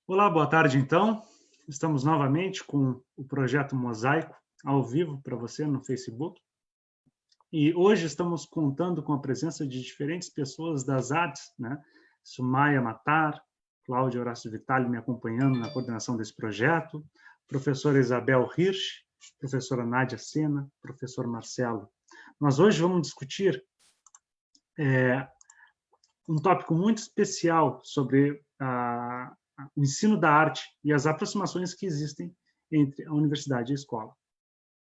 Olá, boa tarde então. Estamos novamente com o projeto Mosaico ao vivo para você no Facebook. E hoje estamos contando com a presença de diferentes pessoas das artes, né? Sumaya Matar, Cláudia Horácio Vitale me acompanhando na coordenação desse projeto, professora Isabel Hirsch, professora Nádia Sena, professor Marcelo. Nós hoje vamos discutir um tópico muito especial sobre o ensino da arte e as aproximações que existem entre a universidade e a escola.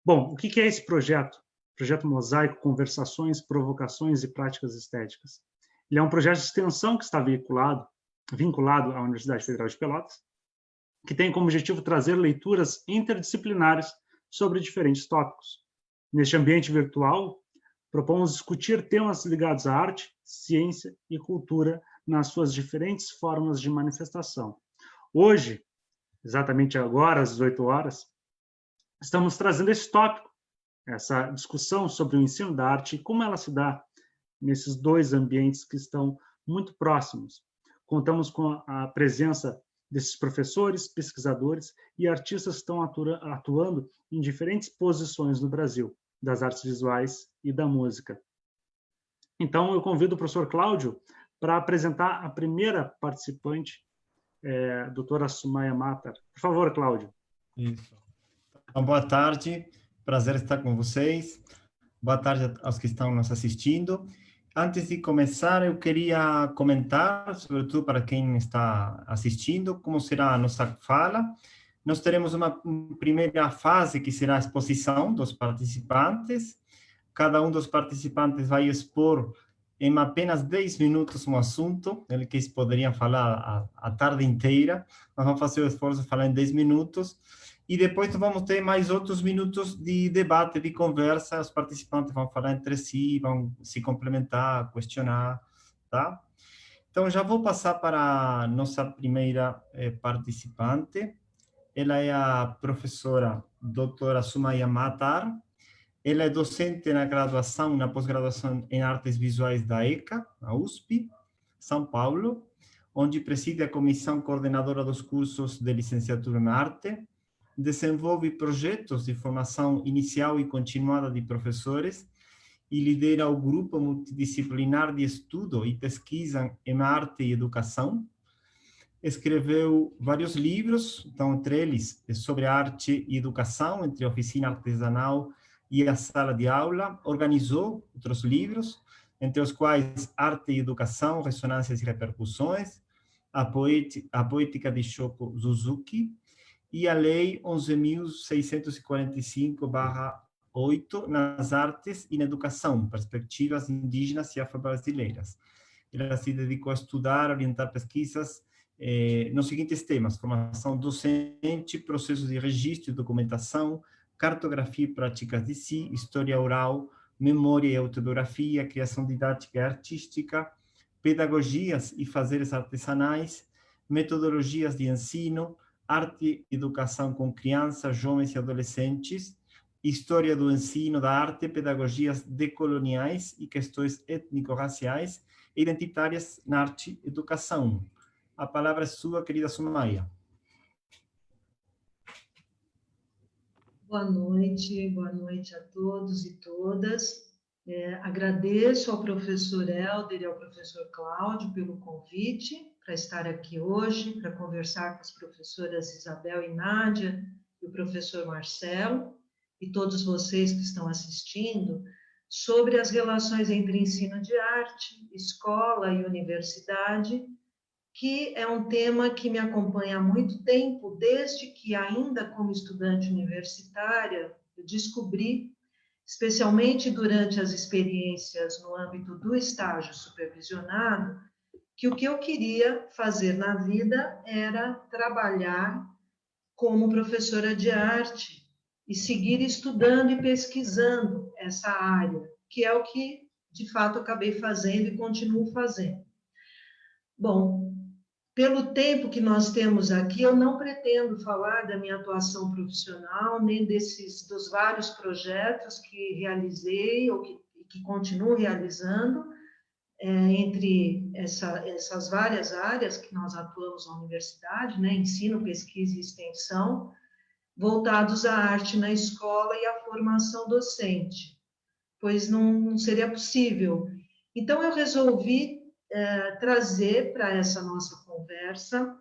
Bom, o que é esse projeto? Projeto Mosaico, Conversações, Provocações e Práticas Estéticas. Ele é um projeto de extensão que está vinculado à Universidade Federal de Pelotas, que tem como objetivo trazer leituras interdisciplinares sobre diferentes tópicos. Neste ambiente virtual, propomos discutir temas ligados à arte, ciência e cultura nas suas diferentes formas de manifestação. Hoje, exatamente agora, às 18 horas, estamos trazendo esse tópico, essa discussão sobre o ensino da arte e como ela se dá nesses dois ambientes que estão muito próximos. Contamos com a presença desses professores, pesquisadores e artistas que estão atuando em diferentes posições no Brasil, das artes visuais e da música. Então, eu convido o professor Cláudio para apresentar a primeira participante, doutora Sumaya Matar. Por favor, Cláudio. Isso. Então, boa tarde, prazer estar com vocês. Boa tarde aos que estão nos assistindo. Antes de começar, eu queria comentar, sobretudo para quem está assistindo, como será a nossa fala. Nós teremos uma primeira fase, que será a exposição dos participantes. Cada um dos participantes vai expor em apenas 10 minutos um assunto, ele que eles poderiam falar a tarde inteira. Nós vamos fazer o esforço de falar em 10 minutos. E depois nós vamos ter mais outros minutos de debate, de conversa. Os participantes vão falar entre si, vão se complementar, questionar, tá? Então, já vou passar para a nossa primeira participante. Ela é a professora doutora Sumaya Matar. Ela é docente na graduação, na pós-graduação em Artes Visuais da ECA, na USP, São Paulo, onde preside a comissão coordenadora dos cursos de licenciatura em arte, desenvolve projetos de formação inicial e continuada de professores e lidera o grupo multidisciplinar de estudo e pesquisa em arte e educação. Escreveu vários livros, então, entre eles, sobre arte e educação, entre a oficina artesanal e a sala de aula. Organizou outros livros, entre os quais Arte e Educação, Ressonâncias e Repercussões, a Poética de Shoko Suzuki, e a Lei 11.645/8 nas artes e na educação, perspectivas indígenas e afro-brasileiras. Ela se dedicou a estudar, orientar pesquisas nos seguintes temas: formação docente, processos de registro e documentação, cartografia e práticas de si, história oral, memória e autobiografia, criação didática e artística, pedagogias e fazeres artesanais, metodologias de ensino, arte e educação com crianças, jovens e adolescentes, história do ensino da arte, pedagogias decoloniais e questões étnico-raciais e identitárias na arte e educação. A palavra é sua, querida Sumaya. Boa noite a todos e todas. Agradeço ao professor Helder e ao professor Cláudio pelo convite para estar aqui hoje, para conversar com as professoras Isabel e Nádia e o professor Marcelo e todos vocês que estão assistindo sobre as relações entre ensino de arte, escola e universidade, que é um tema que me acompanha há muito tempo, desde que, ainda como estudante universitária, eu descobri, especialmente durante as experiências no âmbito do estágio supervisionado, que o que eu queria fazer na vida era trabalhar como professora de arte e seguir estudando e pesquisando essa área, que é o que, de fato, acabei fazendo e continuo fazendo. Bom, pelo tempo que nós temos aqui, eu não pretendo falar da minha atuação profissional, nem dos vários projetos que realizei ou que continuo realizando. entre essas várias áreas que nós atuamos na universidade, né, ensino, pesquisa e extensão, voltados à arte na escola e à formação docente, pois não seria possível. Então, eu resolvi trazer para essa nossa conversa,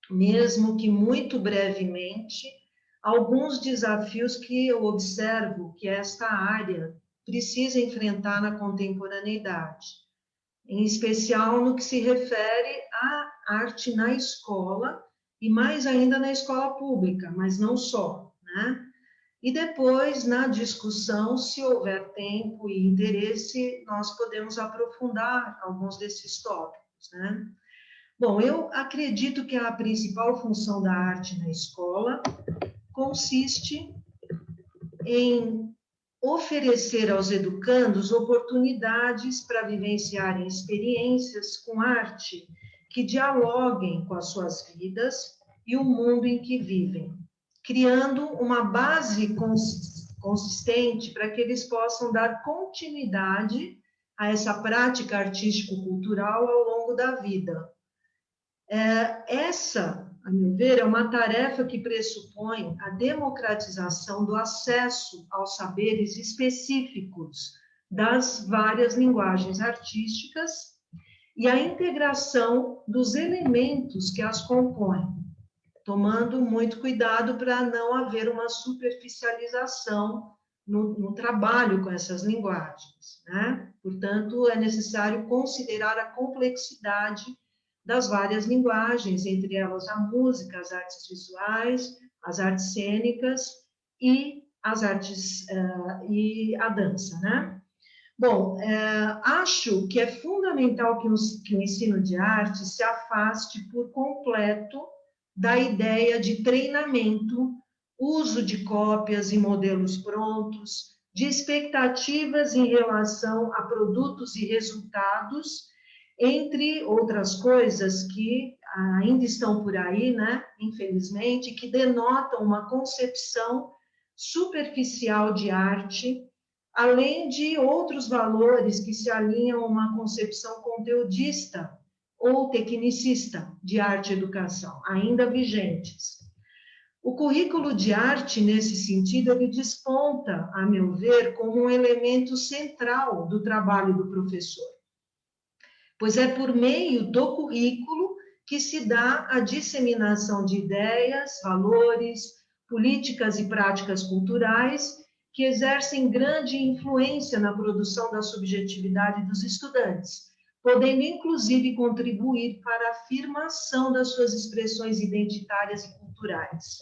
mesmo que muito brevemente, alguns desafios que eu observo que esta área precisa enfrentar na contemporaneidade, em especial no que se refere à arte na escola, e mais ainda na escola pública, mas não só, né? E depois, na discussão, se houver tempo e interesse, nós podemos aprofundar alguns desses tópicos, né? Bom, eu acredito que a principal função da arte na escola consiste em oferecer aos educandos oportunidades para vivenciarem experiências com arte que dialoguem com as suas vidas e o mundo em que vivem, criando uma base consistente para que eles possam dar continuidade a essa prática artístico-cultural ao longo da vida. Essa, a meu ver, é uma tarefa que pressupõe a democratização do acesso aos saberes específicos das várias linguagens artísticas e a integração dos elementos que as compõem, tomando muito cuidado para não haver uma superficialização no trabalho com essas linguagens, né? Portanto, é necessário considerar a complexidade das várias linguagens, entre elas a música, as artes visuais, as artes cênicas e as artes e a dança, né? Bom, acho que é fundamental que o ensino de arte se afaste por completo da ideia de treinamento, uso de cópias e modelos prontos, de expectativas em relação a produtos e resultados, entre outras coisas que ainda estão por aí, né, infelizmente, que denotam uma concepção superficial de arte, além de outros valores que se alinham a uma concepção conteudista ou tecnicista de arte e educação, ainda vigentes. O currículo de arte, nesse sentido, ele desponta, a meu ver, como um elemento central do trabalho do professor, pois é por meio do currículo que se dá a disseminação de ideias, valores, políticas e práticas culturais que exercem grande influência na produção da subjetividade dos estudantes, podendo inclusive contribuir para a afirmação das suas expressões identitárias e culturais.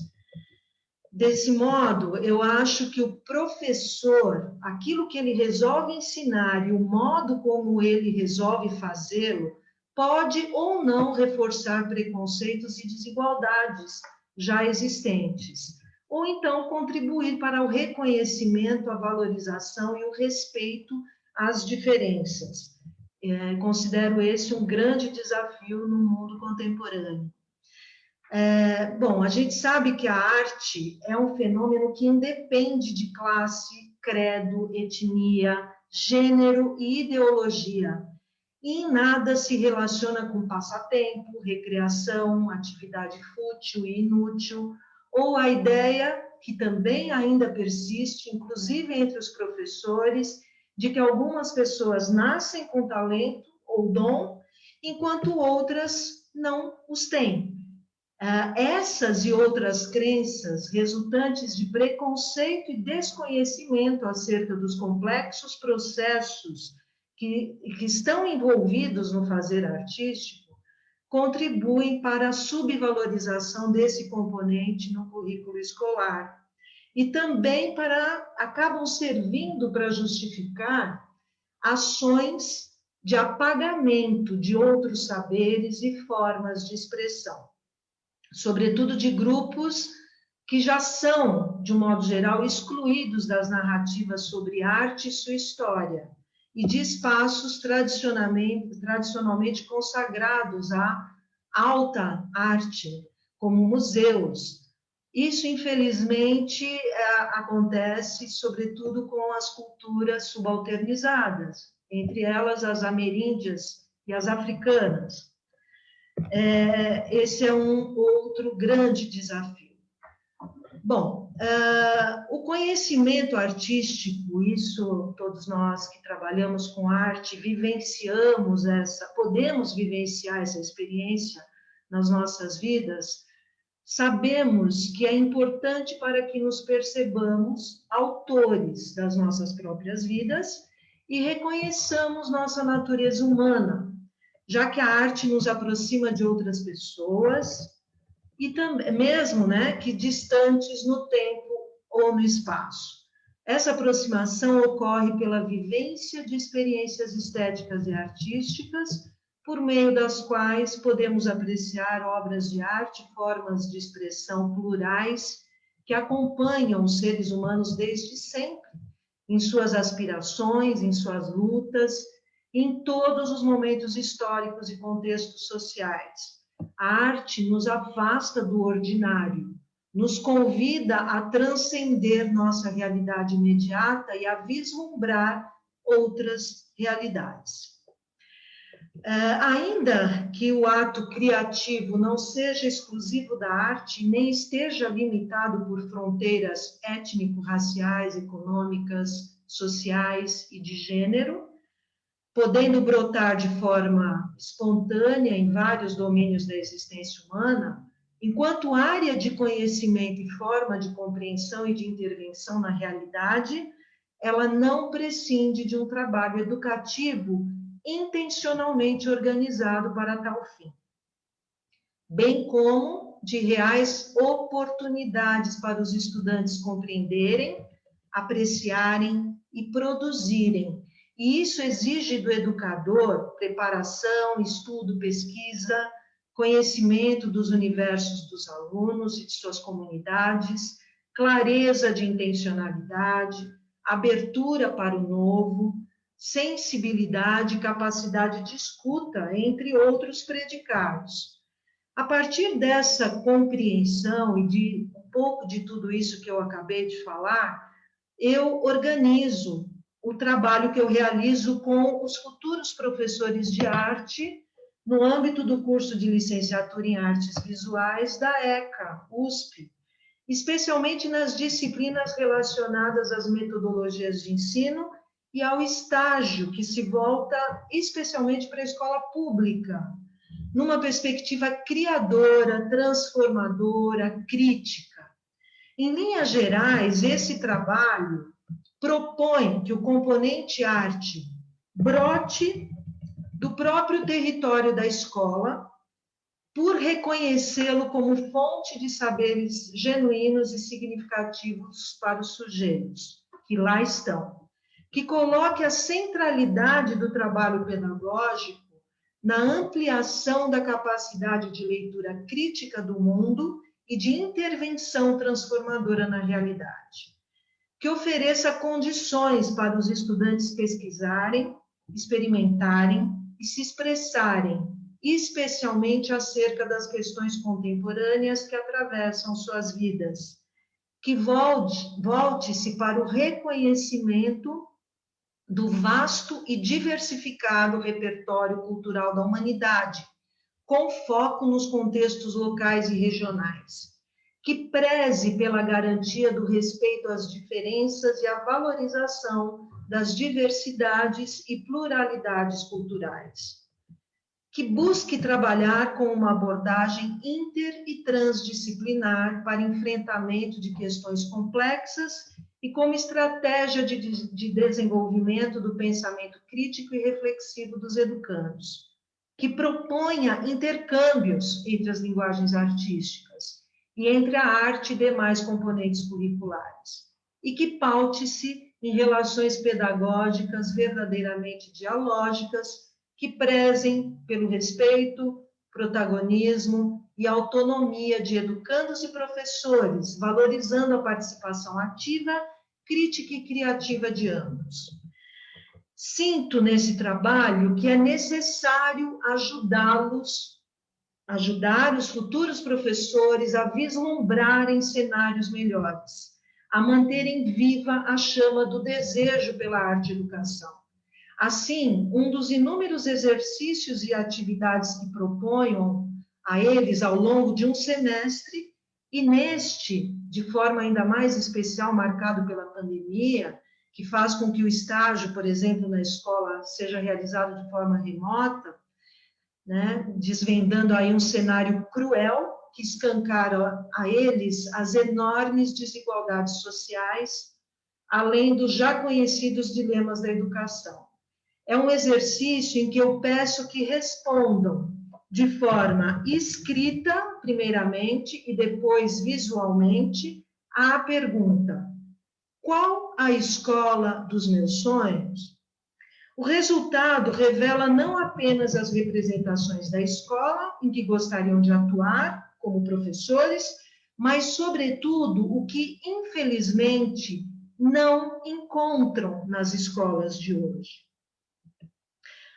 Desse modo, eu acho que o professor, aquilo que ele resolve ensinar e o modo como ele resolve fazê-lo, pode ou não reforçar preconceitos e desigualdades já existentes, ou então contribuir para o reconhecimento, a valorização e o respeito às diferenças. Considero esse um grande desafio no mundo contemporâneo. Bom, a gente sabe que a arte é um fenômeno que independe de classe, credo, etnia, gênero e ideologia, e em nada se relaciona com passatempo, recreação, atividade fútil e inútil, ou a ideia, que também ainda persiste, inclusive entre os professores, de que algumas pessoas nascem com talento ou dom, enquanto outras não os têm. Essas e outras crenças resultantes de preconceito e desconhecimento acerca dos complexos processos que estão envolvidos no fazer artístico contribuem para a subvalorização desse componente no currículo escolar e também acabam servindo para justificar ações de apagamento de outros saberes e formas de expressão, sobretudo de grupos que já são, de um modo geral, excluídos das narrativas sobre arte e sua história, e de espaços tradicionalmente consagrados à alta arte, como museus. Isso, infelizmente, acontece, sobretudo, com as culturas subalternizadas, entre elas as ameríndias e as africanas. Esse é um outro grande desafio. Bom, o conhecimento artístico, isso todos nós que trabalhamos com arte podemos vivenciar essa experiência nas nossas vidas. Sabemos que é importante para que nos percebamos autores das nossas próprias vidas e reconheçamos nossa natureza humana, já que a arte nos aproxima de outras pessoas e também, mesmo, né, que distantes no tempo ou no espaço. Essa aproximação ocorre pela vivência de experiências estéticas e artísticas, por meio das quais podemos apreciar obras de arte, formas de expressão plurais que acompanham os seres humanos desde sempre, em suas aspirações, em suas lutas, em todos os momentos históricos e contextos sociais. A arte nos afasta do ordinário, nos convida a transcender nossa realidade imediata e a vislumbrar outras realidades. Ainda que o ato criativo não seja exclusivo da arte, nem esteja limitado por fronteiras étnico-raciais, econômicas, sociais e de gênero, podendo brotar de forma espontânea em vários domínios da existência humana, enquanto área de conhecimento e forma de compreensão e de intervenção na realidade, ela não prescinde de um trabalho educativo intencionalmente organizado para tal fim, bem como de reais oportunidades para os estudantes compreenderem, apreciarem e produzirem. E isso exige do educador preparação, estudo, pesquisa, conhecimento dos universos dos alunos e de suas comunidades, clareza de intencionalidade, abertura para o novo, sensibilidade, capacidade de escuta, entre outros predicados. A partir dessa compreensão e de um pouco de tudo isso que eu acabei de falar, eu organizo o trabalho que eu realizo com os futuros professores de arte no âmbito do curso de licenciatura em artes visuais da ECA, USP, especialmente nas disciplinas relacionadas às metodologias de ensino e ao estágio, que se volta especialmente para a escola pública, numa perspectiva criadora, transformadora, crítica. Em linhas gerais, esse trabalho propõe que o componente arte brote do próprio território da escola, por reconhecê-lo como fonte de saberes genuínos e significativos para os sujeitos que lá estão, que coloque a centralidade do trabalho pedagógico na ampliação da capacidade de leitura crítica do mundo e de intervenção transformadora na realidade, que ofereça condições para os estudantes pesquisarem, experimentarem e se expressarem, especialmente acerca das questões contemporâneas que atravessam suas vidas, que volte-se para o reconhecimento do vasto e diversificado repertório cultural da humanidade, com foco nos contextos locais e regionais, que preze pela garantia do respeito às diferenças e a valorização das diversidades e pluralidades culturais, que busque trabalhar com uma abordagem inter- e transdisciplinar para enfrentamento de questões complexas e como estratégia de desenvolvimento do pensamento crítico e reflexivo dos educandos, que proponha intercâmbios entre as linguagens artísticas e entre a arte e demais componentes curriculares, e que paute-se em relações pedagógicas verdadeiramente dialógicas, que prezem pelo respeito, protagonismo e autonomia de educandos e professores, valorizando a participação ativa, crítica e criativa de ambos. Sinto nesse trabalho que é necessário ajudar os futuros professores a vislumbrarem cenários melhores, a manterem viva a chama do desejo pela arte e educação, Assim, um dos inúmeros exercícios e atividades que proponham a eles ao longo de um semestre, e neste, de forma ainda mais especial, marcado pela pandemia, que faz com que o estágio, por exemplo, na escola, seja realizado de forma remota, né, desvendando aí um cenário cruel que escancara a eles as enormes desigualdades sociais, além dos já conhecidos dilemas da educação. É um exercício em que eu peço que respondam de forma escrita, primeiramente, e depois visualmente, à pergunta: qual a escola dos meus sonhos? O resultado revela não apenas as representações da escola em que gostariam de atuar como professores, mas, sobretudo, o que, infelizmente, não encontram nas escolas de hoje.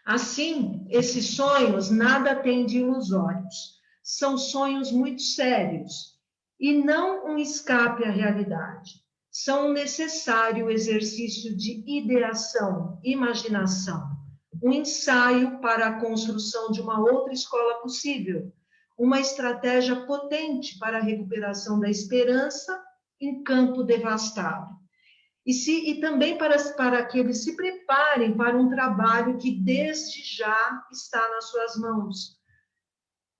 Assim, esses sonhos nada têm de ilusórios. São sonhos muito sérios e não um escape à realidade. São um necessário exercício de ideação, imaginação, um ensaio para a construção de uma outra escola possível, uma estratégia potente para a recuperação da esperança em campo devastado. E também para que eles se preparem para um trabalho que desde já está nas suas mãos.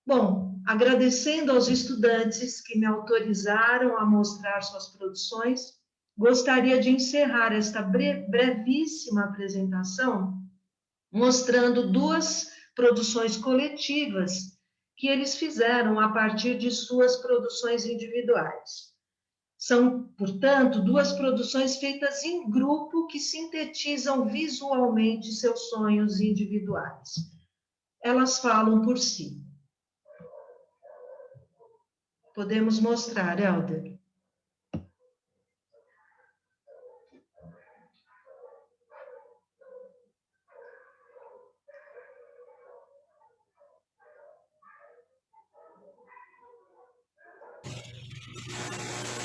Bom, agradecendo aos estudantes que me autorizaram a mostrar suas produções, gostaria de encerrar esta brevíssima apresentação mostrando duas produções coletivas que eles fizeram a partir de suas produções individuais. São, portanto, duas produções feitas em grupo que sintetizam visualmente seus sonhos individuais. Elas falam por si. Podemos mostrar, Helder.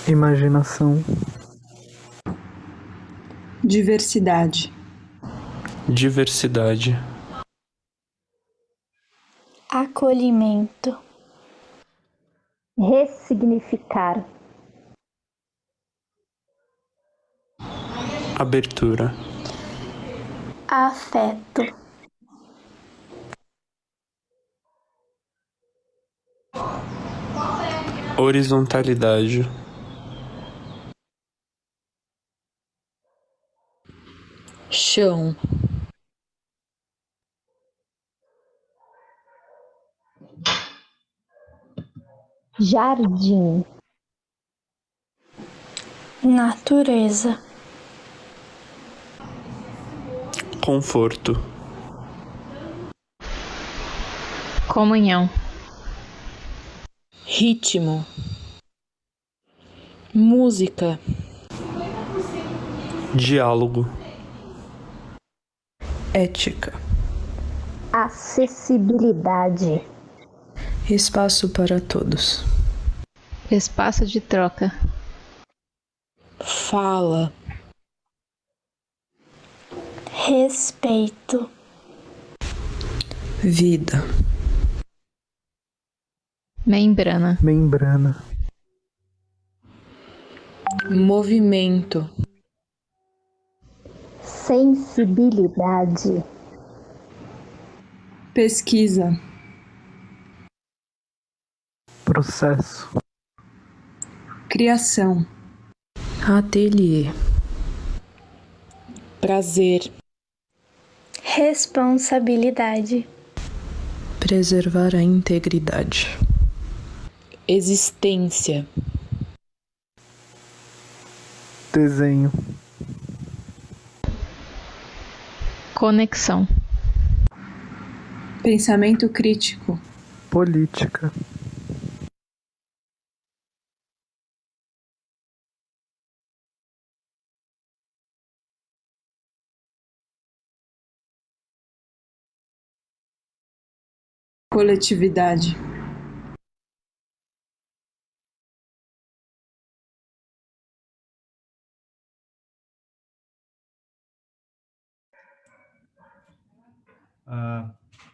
Imaginação, diversidade, diversidade, acolhimento, ressignificar, abertura, afeto, horizontalidade, chão, jardim, natureza, conforto, comunhão, ritmo, música, diálogo, ética, acessibilidade, espaço para todos, espaço de troca, fala, respeito, vida, membrana, membrana, movimento, sensibilidade, pesquisa, processo, criação, ateliê, prazer, responsabilidade, preservar a integridade, existência, desenho, conexão, pensamento crítico, política, coletividade,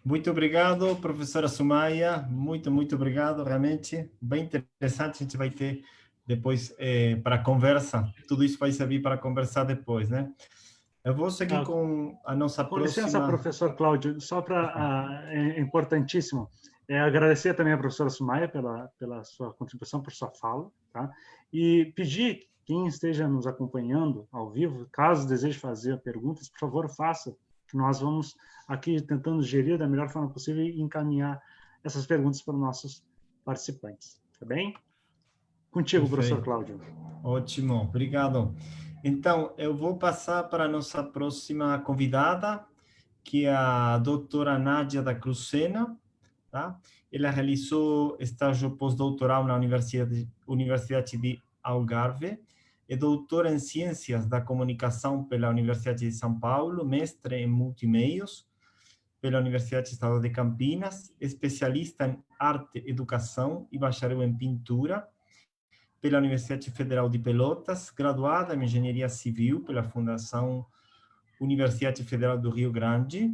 Muito obrigado, professora Sumaya. Muito obrigado. Realmente, bem interessante. A gente vai ter depois para conversa. Tudo isso vai servir para conversar depois, né? Eu vou seguir com a nossa Com próxima... licença, professor Cláudio, só para... é importantíssimo agradecer também a professora Sumaya pela sua contribuição, por sua fala, tá? E pedir quem esteja nos acompanhando ao vivo, caso deseje fazer perguntas, por favor, faça, que nós vamos aqui tentando gerir da melhor forma possível e encaminhar essas perguntas para os nossos participantes, tá bem? Contigo, Perfeito. professor Cláudio. Ótimo, obrigado. Então, eu vou passar para a nossa próxima convidada, que é a doutora Nádia da Cruz Sena, tá? Ela realizou estágio pós-doutoral na Universidade de Algarve, é doutora em Ciências da Comunicação pela Universidade de São Paulo, mestre em Multimeios pela Universidade Estadual de Campinas, especialista em Arte, Educação e bacharel em Pintura pela Universidade Federal de Pelotas, graduada em Engenharia Civil pela Fundação Universidade Federal do Rio Grande.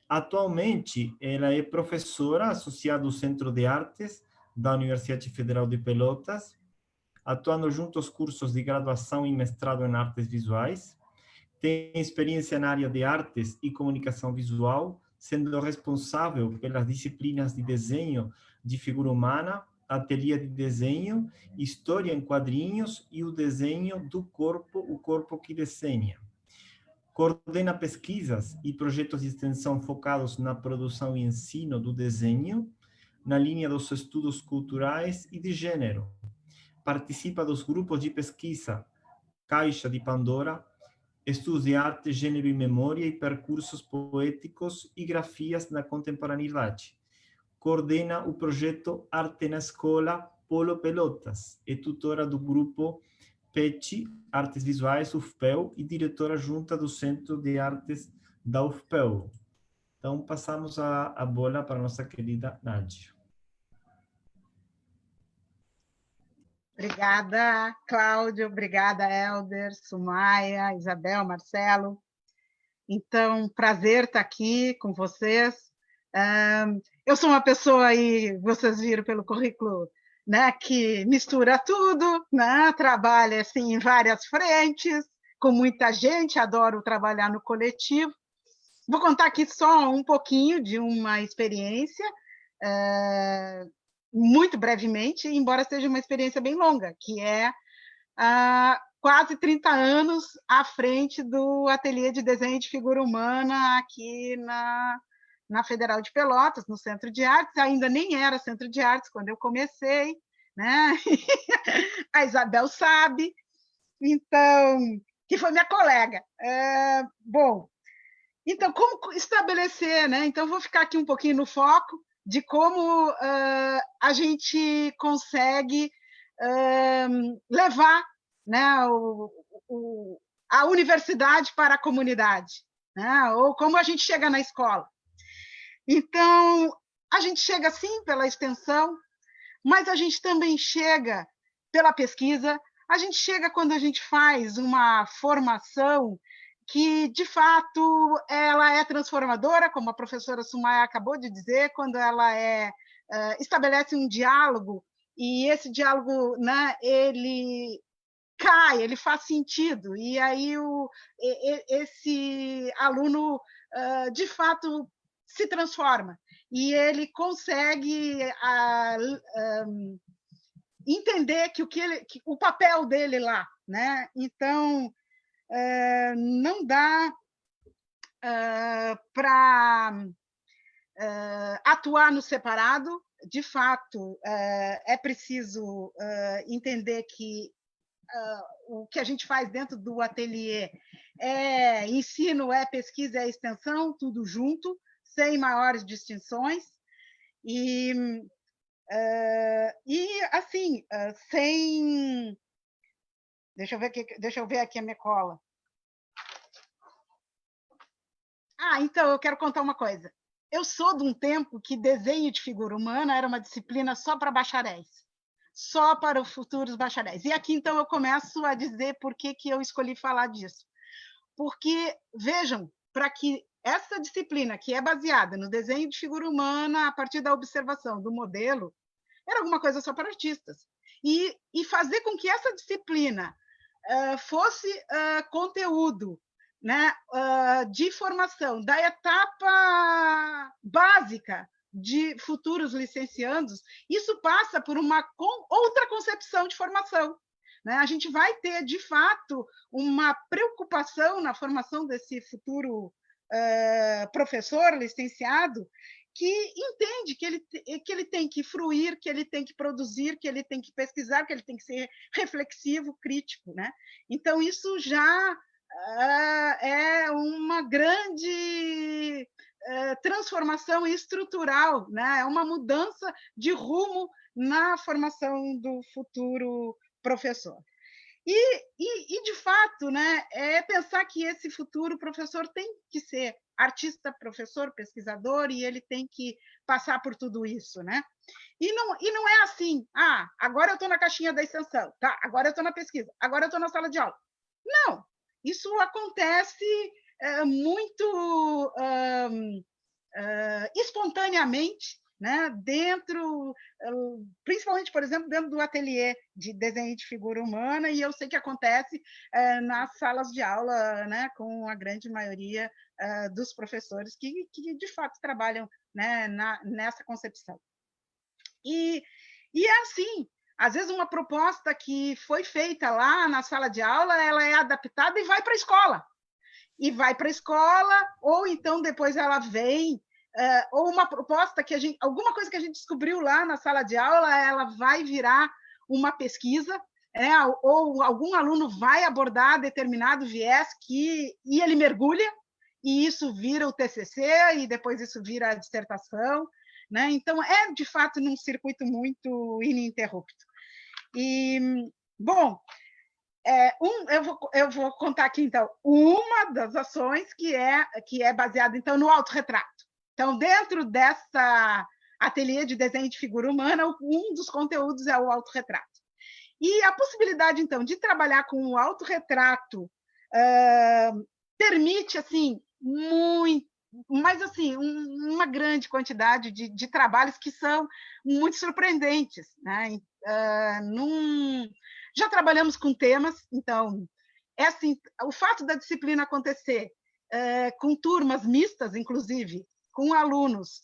Atualmente, ela é professora associada ao Centro de Artes da Universidade Federal de Pelotas, atuando junto aos cursos de graduação e mestrado em artes visuais. Tem experiência na área de artes e comunicação visual, sendo responsável pelas disciplinas de desenho de figura humana, ateliê de desenho, história em quadrinhos e o desenho do corpo, o corpo que desenha. Coordena pesquisas e projetos de extensão focados na produção e ensino do desenho, na linha dos estudos culturais e de gênero. Participa dos grupos de pesquisa Caixa de Pandora, Estudos de Arte, Gênero e Memória e Percursos Poéticos e Grafias na Contemporaneidade. Coordena o projeto Arte na Escola Polo Pelotas, é tutora do grupo PET, Artes Visuais, UFPEL, e diretora junta do Centro de Artes da UFPEL. Então, passamos a bola para a nossa querida Nádia. Obrigada, Cláudio, obrigada, Helder, Sumaya, Isabel, Marcelo. Então, prazer estar aqui com vocês. Eu sou uma pessoa, aí, vocês viram pelo currículo, né, que mistura tudo, né, trabalha assim, em várias frentes, com muita gente, adoro trabalhar no coletivo. Vou contar aqui só um pouquinho de uma experiência, muito brevemente, embora seja uma experiência bem longa, que é quase 30 anos à frente do ateliê de desenho de figura humana aqui na Federal de Pelotas, no Centro de Artes. Ainda nem era Centro de Artes quando eu comecei, né? A Isabel sabe, então, que foi minha colega. Bom, então, como estabelecer, né? Então, vou ficar aqui um pouquinho no foco de como a gente consegue levar, né, a universidade para a comunidade, né? Ou como a gente chega na escola. Então, a gente chega, sim, pela extensão, mas a gente também chega pela pesquisa, a gente chega quando a gente faz uma formação que, de fato, ela é transformadora, como a professora Sumaya acabou de dizer, quando ela estabelece um diálogo, e esse diálogo, né, ele cai, ele faz sentido, e aí esse aluno, de fato, se transforma, e ele consegue entender que o papel dele lá, né? Então, não dá para atuar no separado. De fato, é preciso entender que o que a gente faz dentro do ateliê é ensino, é pesquisa, é extensão, tudo junto, sem maiores distinções. E assim, sem... Deixa eu ver aqui a minha cola. Então, eu quero contar uma coisa. Eu sou de um tempo que desenho de figura humana era uma disciplina só para bacharéis, só para os futuros bacharéis. E aqui, então, eu começo a dizer por que eu escolhi falar disso. Porque, vejam, para que essa disciplina, que é baseada no desenho de figura humana a partir da observação do modelo, era alguma coisa só para artistas. E fazer com que essa disciplina fosse conteúdo, né, de formação da etapa básica de futuros licenciandos, isso passa por uma outra concepção de formação. Né? A gente vai ter, de fato, uma preocupação na formação desse futuro professor, licenciado, que entende que ele tem que fruir, que ele tem que produzir, que ele tem que pesquisar, que ele tem que ser reflexivo, crítico. Né? Então, isso já é uma grande transformação estrutural, né? É uma mudança de rumo na formação do futuro professor. E de fato, né, é pensar que esse futuro professor tem que ser artista, professor, pesquisador, e ele tem que passar por tudo isso. Né? E não é assim, agora eu estou na caixinha da extensão, tá? Agora eu estou na pesquisa, agora eu estou na sala de aula. Não, isso acontece muito espontaneamente, né? Dentro, principalmente, por exemplo, dentro do ateliê de desenho de figura humana, e eu sei que acontece nas salas de aula, né? Com a grande maioria dos professores que de fato trabalham, né? Nessa concepção. E é assim, às vezes uma proposta que foi feita lá na sala de aula, ela é adaptada e vai para a escola. E vai para a escola, ou então depois ela vem, ou uma proposta alguma coisa que a gente descobriu lá na sala de aula, ela vai virar uma pesquisa, ou algum aluno vai abordar determinado viés e ele mergulha, e isso vira o TCC, e depois isso vira a dissertação. Né? Então, é, de fato, num circuito muito ininterrupto. E, bom, eu vou contar aqui, então, uma das ações que é baseada, então, no autorretrato. Então, dentro dessa ateliê de desenho de figura humana, um dos conteúdos é o autorretrato. E a possibilidade, então, de trabalhar com o autorretrato permite, assim, mas assim, uma grande quantidade de trabalhos que são muito surpreendentes. Né? Já trabalhamos com temas, então, assim, o fato da disciplina acontecer com turmas mistas, inclusive, com alunos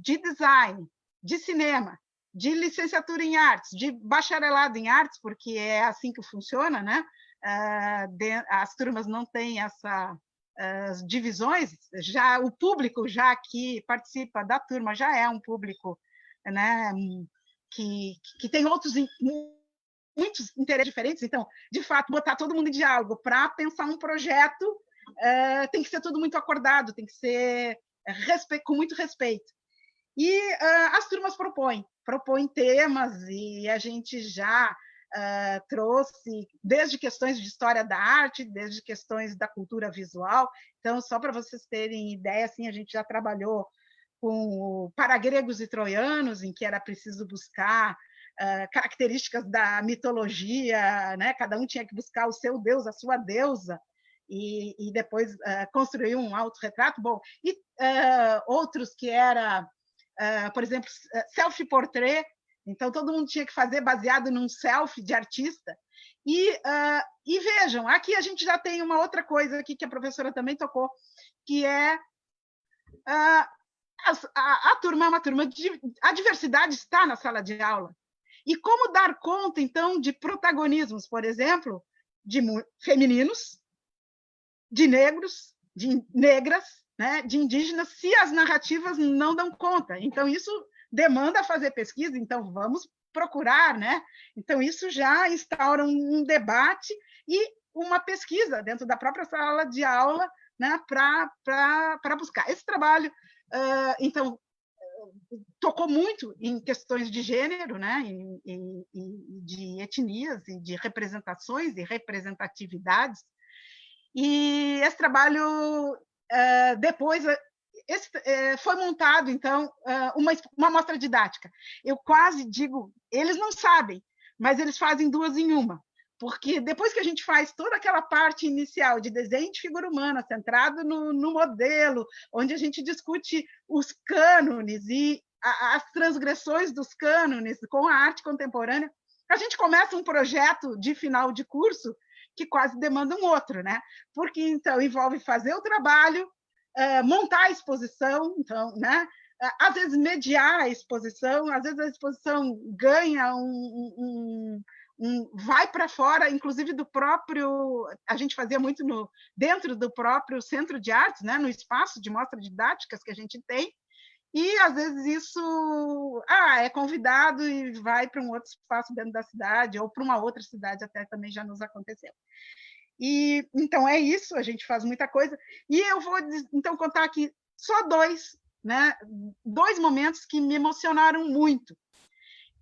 de design, de cinema, de licenciatura em artes, de bacharelado em artes, porque é assim que funciona, né? As turmas não têm as divisões, já o público já que participa da turma já é um público, né, que tem muitos interesses diferentes. Então, de fato, botar todo mundo em diálogo para pensar um projeto tem que ser tudo muito acordado, tem que ser com muito respeito. E as turmas propõem temas, e a gente já trouxe desde questões de história da arte, desde questões da cultura visual. Então, só para vocês terem ideia, assim, a gente já trabalhou com para gregos e troianos, em que era preciso buscar características da mitologia, né? Cada um tinha que buscar o seu deus, a sua deusa, e depois construir um autorretrato. Bom, e outros que era, por exemplo, self-portrait. Então, todo mundo tinha que fazer baseado num selfie de artista. E vejam, aqui a gente já tem uma outra coisa aqui que a professora também tocou, que é a turma é uma turma a diversidade está na sala de aula. E como dar conta, então, de protagonismos, por exemplo, de femininos, de negros, de negras, né, de indígenas, se as narrativas não dão conta. Então, isso demanda fazer pesquisa, então vamos procurar, né? Então, isso já instaura um debate e uma pesquisa dentro da própria sala de aula, né, para buscar. Esse trabalho, então, tocou muito em questões de gênero, né, e de etnias, e de representações e representatividades. E esse trabalho, depois... foi montado, então, uma amostra didática. Eu quase digo, eles não sabem, mas eles fazem duas em uma, porque depois que a gente faz toda aquela parte inicial de desenho de figura humana, centrado no modelo, onde a gente discute os cânones e as transgressões dos cânones com a arte contemporânea, a gente começa um projeto de final de curso que quase demanda um outro, né? Porque, então, envolve fazer o trabalho, montar a exposição, então, né? Às vezes mediar a exposição, às vezes a exposição ganha vai para fora, inclusive do próprio, a gente fazia muito dentro do próprio centro de artes, né, no espaço de mostra didáticas que a gente tem, e às vezes isso é convidado e vai para um outro espaço dentro da cidade, ou para uma outra cidade, até também já nos aconteceu. E então é isso, a gente faz muita coisa, e eu vou então contar aqui só dois momentos que me emocionaram muito,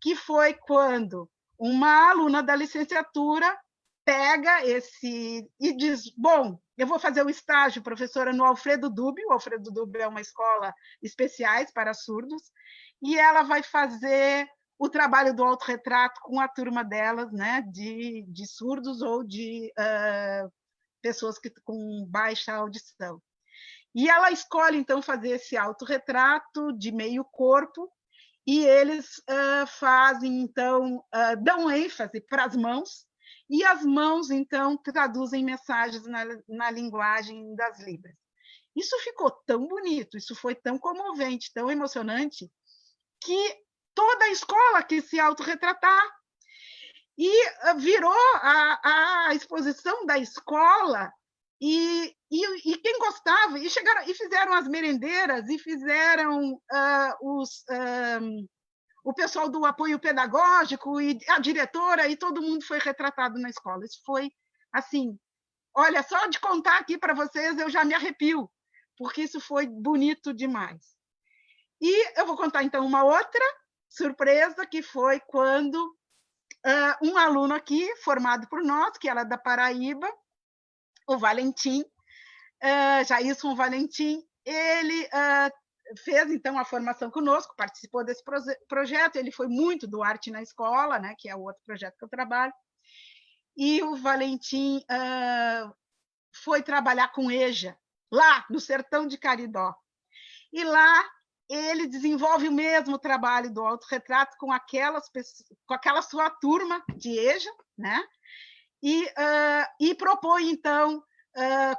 que foi quando uma aluna da licenciatura pega esse e diz, bom, eu vou fazer o estágio, professora, no Alfredo Dubio. O Alfredo Dubio é uma escola especiais para surdos, e ela vai fazer o trabalho do autorretrato com a turma delas, né, de surdos ou de pessoas com baixa audição. E ela escolhe, então, fazer esse autorretrato de meio corpo, e eles fazem, então, dão ênfase para as mãos, e as mãos, então, traduzem mensagens na linguagem das Libras. Isso ficou tão bonito, isso foi tão comovente, tão emocionante, que toda a escola quis se autorretratar, e virou a exposição da escola, e quem gostava, e chegaram e fizeram as merendeiras, e fizeram o pessoal do apoio pedagógico, e a diretora, e todo mundo foi retratado na escola. Isso foi assim, olha, só de contar aqui para vocês eu já me arrepio, porque isso foi bonito demais. E eu vou contar, então, uma outra surpresa, que foi quando um aluno aqui, formado por nós, que era da Paraíba, o Valentim, Jailson Valentim, ele fez, então, a formação conosco, participou desse projeto, ele foi muito do Arte na Escola, né, que é o outro projeto que eu trabalho, e o Valentim foi trabalhar com EJA, lá no sertão de Caridó. E lá ele desenvolve o mesmo trabalho do autorretrato com aquela sua turma de EJA, né? E propõe, então,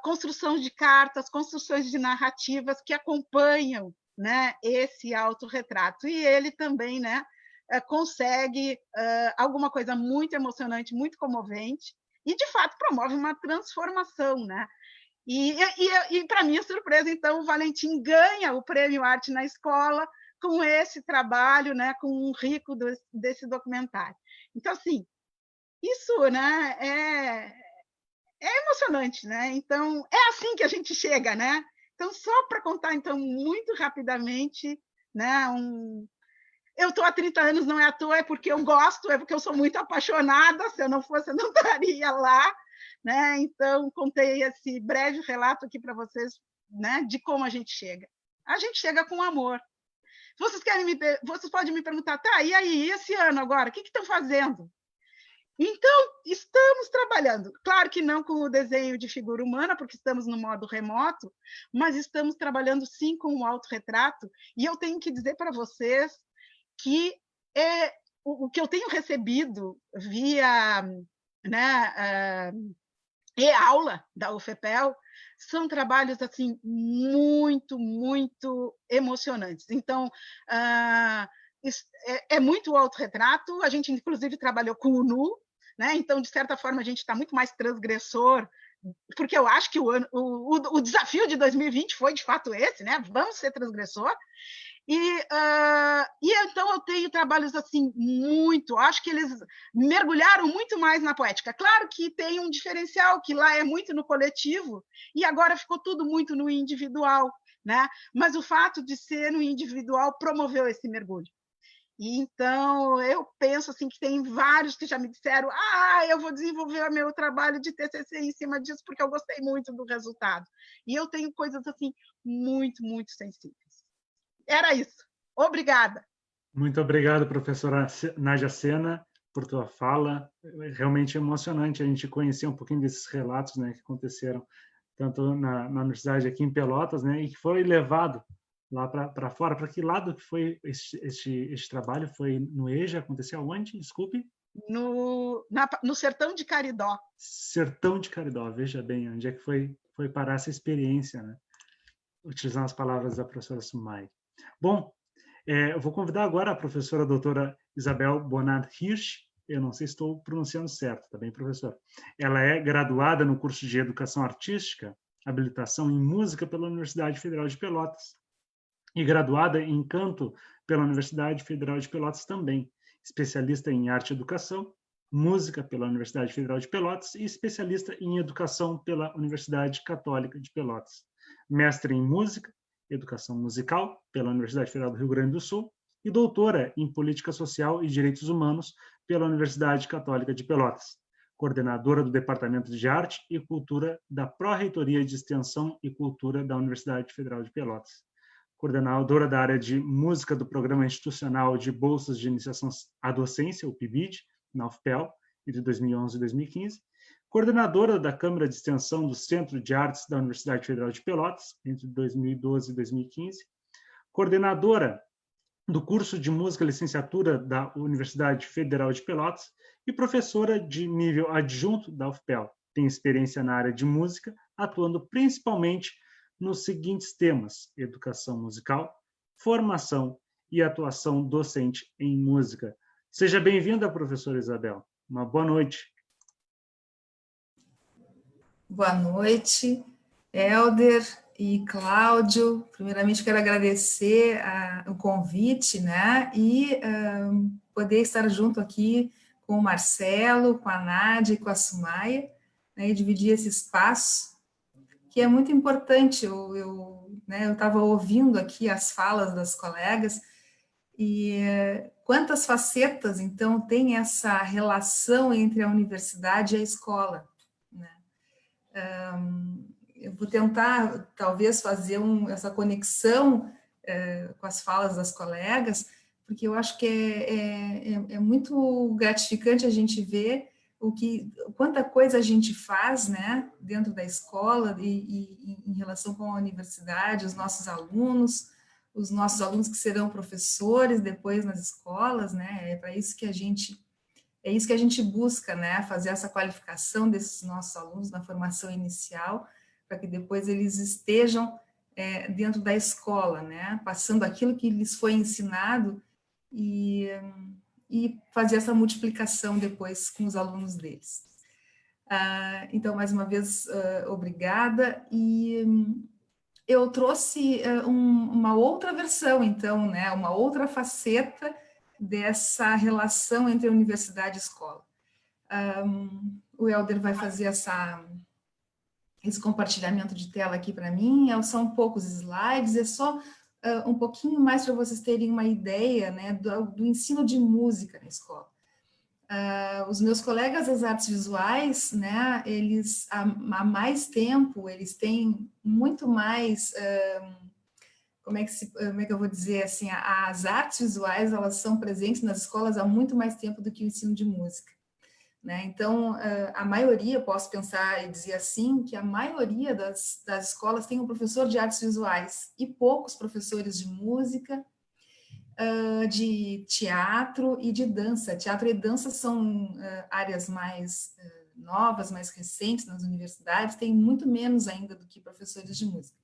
construção de cartas, construções de narrativas que acompanham, né, esse autorretrato. E ele também, né, consegue alguma coisa muito emocionante, muito comovente, e, de fato, promove uma transformação, né? E para minha surpresa, então, o Valentim ganha o Prêmio Arte na Escola com esse trabalho, né, com um rico desse documentário. Então, assim, isso, né, é emocionante, né? Então, é assim que a gente chega, né? Então, só para contar, então, muito rapidamente, né, eu estou há 30 anos, não é à toa, é porque eu gosto, é porque eu sou muito apaixonada, se eu não fosse, eu não estaria lá, né? Então, contei esse breve relato aqui para vocês, né, de como a gente chega. A gente chega com amor. Vocês podem me perguntar, tá, e aí, esse ano agora, o que estão fazendo? Então, estamos trabalhando, claro que não com o desenho de figura humana, porque estamos no modo remoto, mas estamos trabalhando sim com o autorretrato, e eu tenho que dizer para vocês que o que eu tenho recebido via, né, e-aula da UFPEL são trabalhos assim muito, muito emocionantes. Então, é muito o autorretrato, a gente inclusive trabalhou com o nu, né? Então, de certa forma, a gente está muito mais transgressor, porque eu acho que o desafio de 2020 foi, de fato, esse, né? Vamos ser transgressor. E então eu tenho trabalhos assim muito, acho que eles mergulharam muito mais na poética. Claro que tem um diferencial, que lá é muito no coletivo, e agora ficou tudo muito no individual, né? Mas o fato de ser no individual promoveu esse mergulho. E então eu penso assim que tem vários que já me disseram: eu vou desenvolver o meu trabalho de TCC em cima disso porque eu gostei muito do resultado. E eu tenho coisas assim muito, muito sensíveis. Era isso. Obrigada. Muito obrigado, professora Nádia Sena. por tua fala. Realmente emocionante a gente conhecer um pouquinho desses relatos, né, que aconteceram tanto na universidade aqui em Pelotas, né, e que foi levado lá para fora. Para que lado que foi este trabalho? Foi no EJA? Aconteceu onde? Desculpe. No Sertão de Caridó. Sertão de Caridó, veja bem, onde é que foi parar essa experiência, né? Utilizando as palavras da professora Sumai. Bom, eu vou convidar agora a professora doutora Isabel Bonard Hirsch. Eu não sei se estou pronunciando certo, tá bem, professora? Ela é graduada no curso de Educação Artística, habilitação em Música pela Universidade Federal de Pelotas e graduada em Canto pela Universidade Federal de Pelotas também, especialista em Arte e Educação, Música pela Universidade Federal de Pelotas e especialista em Educação pela Universidade Católica de Pelotas. Mestre em Música, Educação Musical pela Universidade Federal do Rio Grande do Sul e doutora em Política Social e Direitos Humanos pela Universidade Católica de Pelotas. Coordenadora do Departamento de Arte e Cultura da Pró-Reitoria de Extensão e Cultura da Universidade Federal de Pelotas. Coordenadora da área de música do Programa Institucional de Bolsas de Iniciação à Docência, o PIBID, na UFPEL, entre 2011 e 2015. Coordenadora da Câmara de Extensão do Centro de Artes da Universidade Federal de Pelotas, entre 2012 e 2015. Coordenadora do curso de Música Licenciatura da Universidade Federal de Pelotas e professora de nível adjunto da UFPEL. Tem experiência na área de música, atuando principalmente nos seguintes temas: educação musical, formação e atuação docente em música. Seja bem-vinda, professora Isabel. Uma boa noite. Boa noite, Helder e Cláudio. Primeiramente, quero agradecer o convite, né? E poder estar junto aqui com o Marcelo, com a Nádia e com a Sumaia, né, e dividir esse espaço, que é muito importante. Eu estava ouvindo aqui as falas das colegas, e quantas facetas, então, tem essa relação entre a universidade e a escola, né? Eu vou tentar, talvez, fazer essa conexão com as falas das colegas, porque eu acho que é muito gratificante a gente ver quanta coisa a gente faz, né, dentro da escola e em relação com a universidade, os nossos alunos que serão professores depois nas escolas, né, é isso que a gente busca, né, fazer essa qualificação desses nossos alunos na formação inicial, para que depois eles estejam dentro da escola, né, passando aquilo que lhes foi ensinado e fazer essa multiplicação depois com os alunos deles. Então, mais uma vez, obrigada, e eu trouxe uma outra versão, então, né, uma outra faceta dessa relação entre a universidade e a escola. O Helder vai fazer esse compartilhamento de tela aqui para mim. São poucos slides, é só um pouquinho mais para vocês terem uma ideia, né, do ensino de música na escola. Os meus colegas das artes visuais, né, eles há mais tempo, eles têm muito mais, como é que eu vou dizer assim, as artes visuais, elas são presentes nas escolas há muito mais tempo do que o ensino de música, né? Então, a maioria, posso pensar e dizer assim, que a maioria das escolas tem um professor de artes visuais e poucos professores de música, de teatro e de dança. Teatro e dança são áreas mais novas, mais recentes nas universidades, tem muito menos ainda do que professores de música.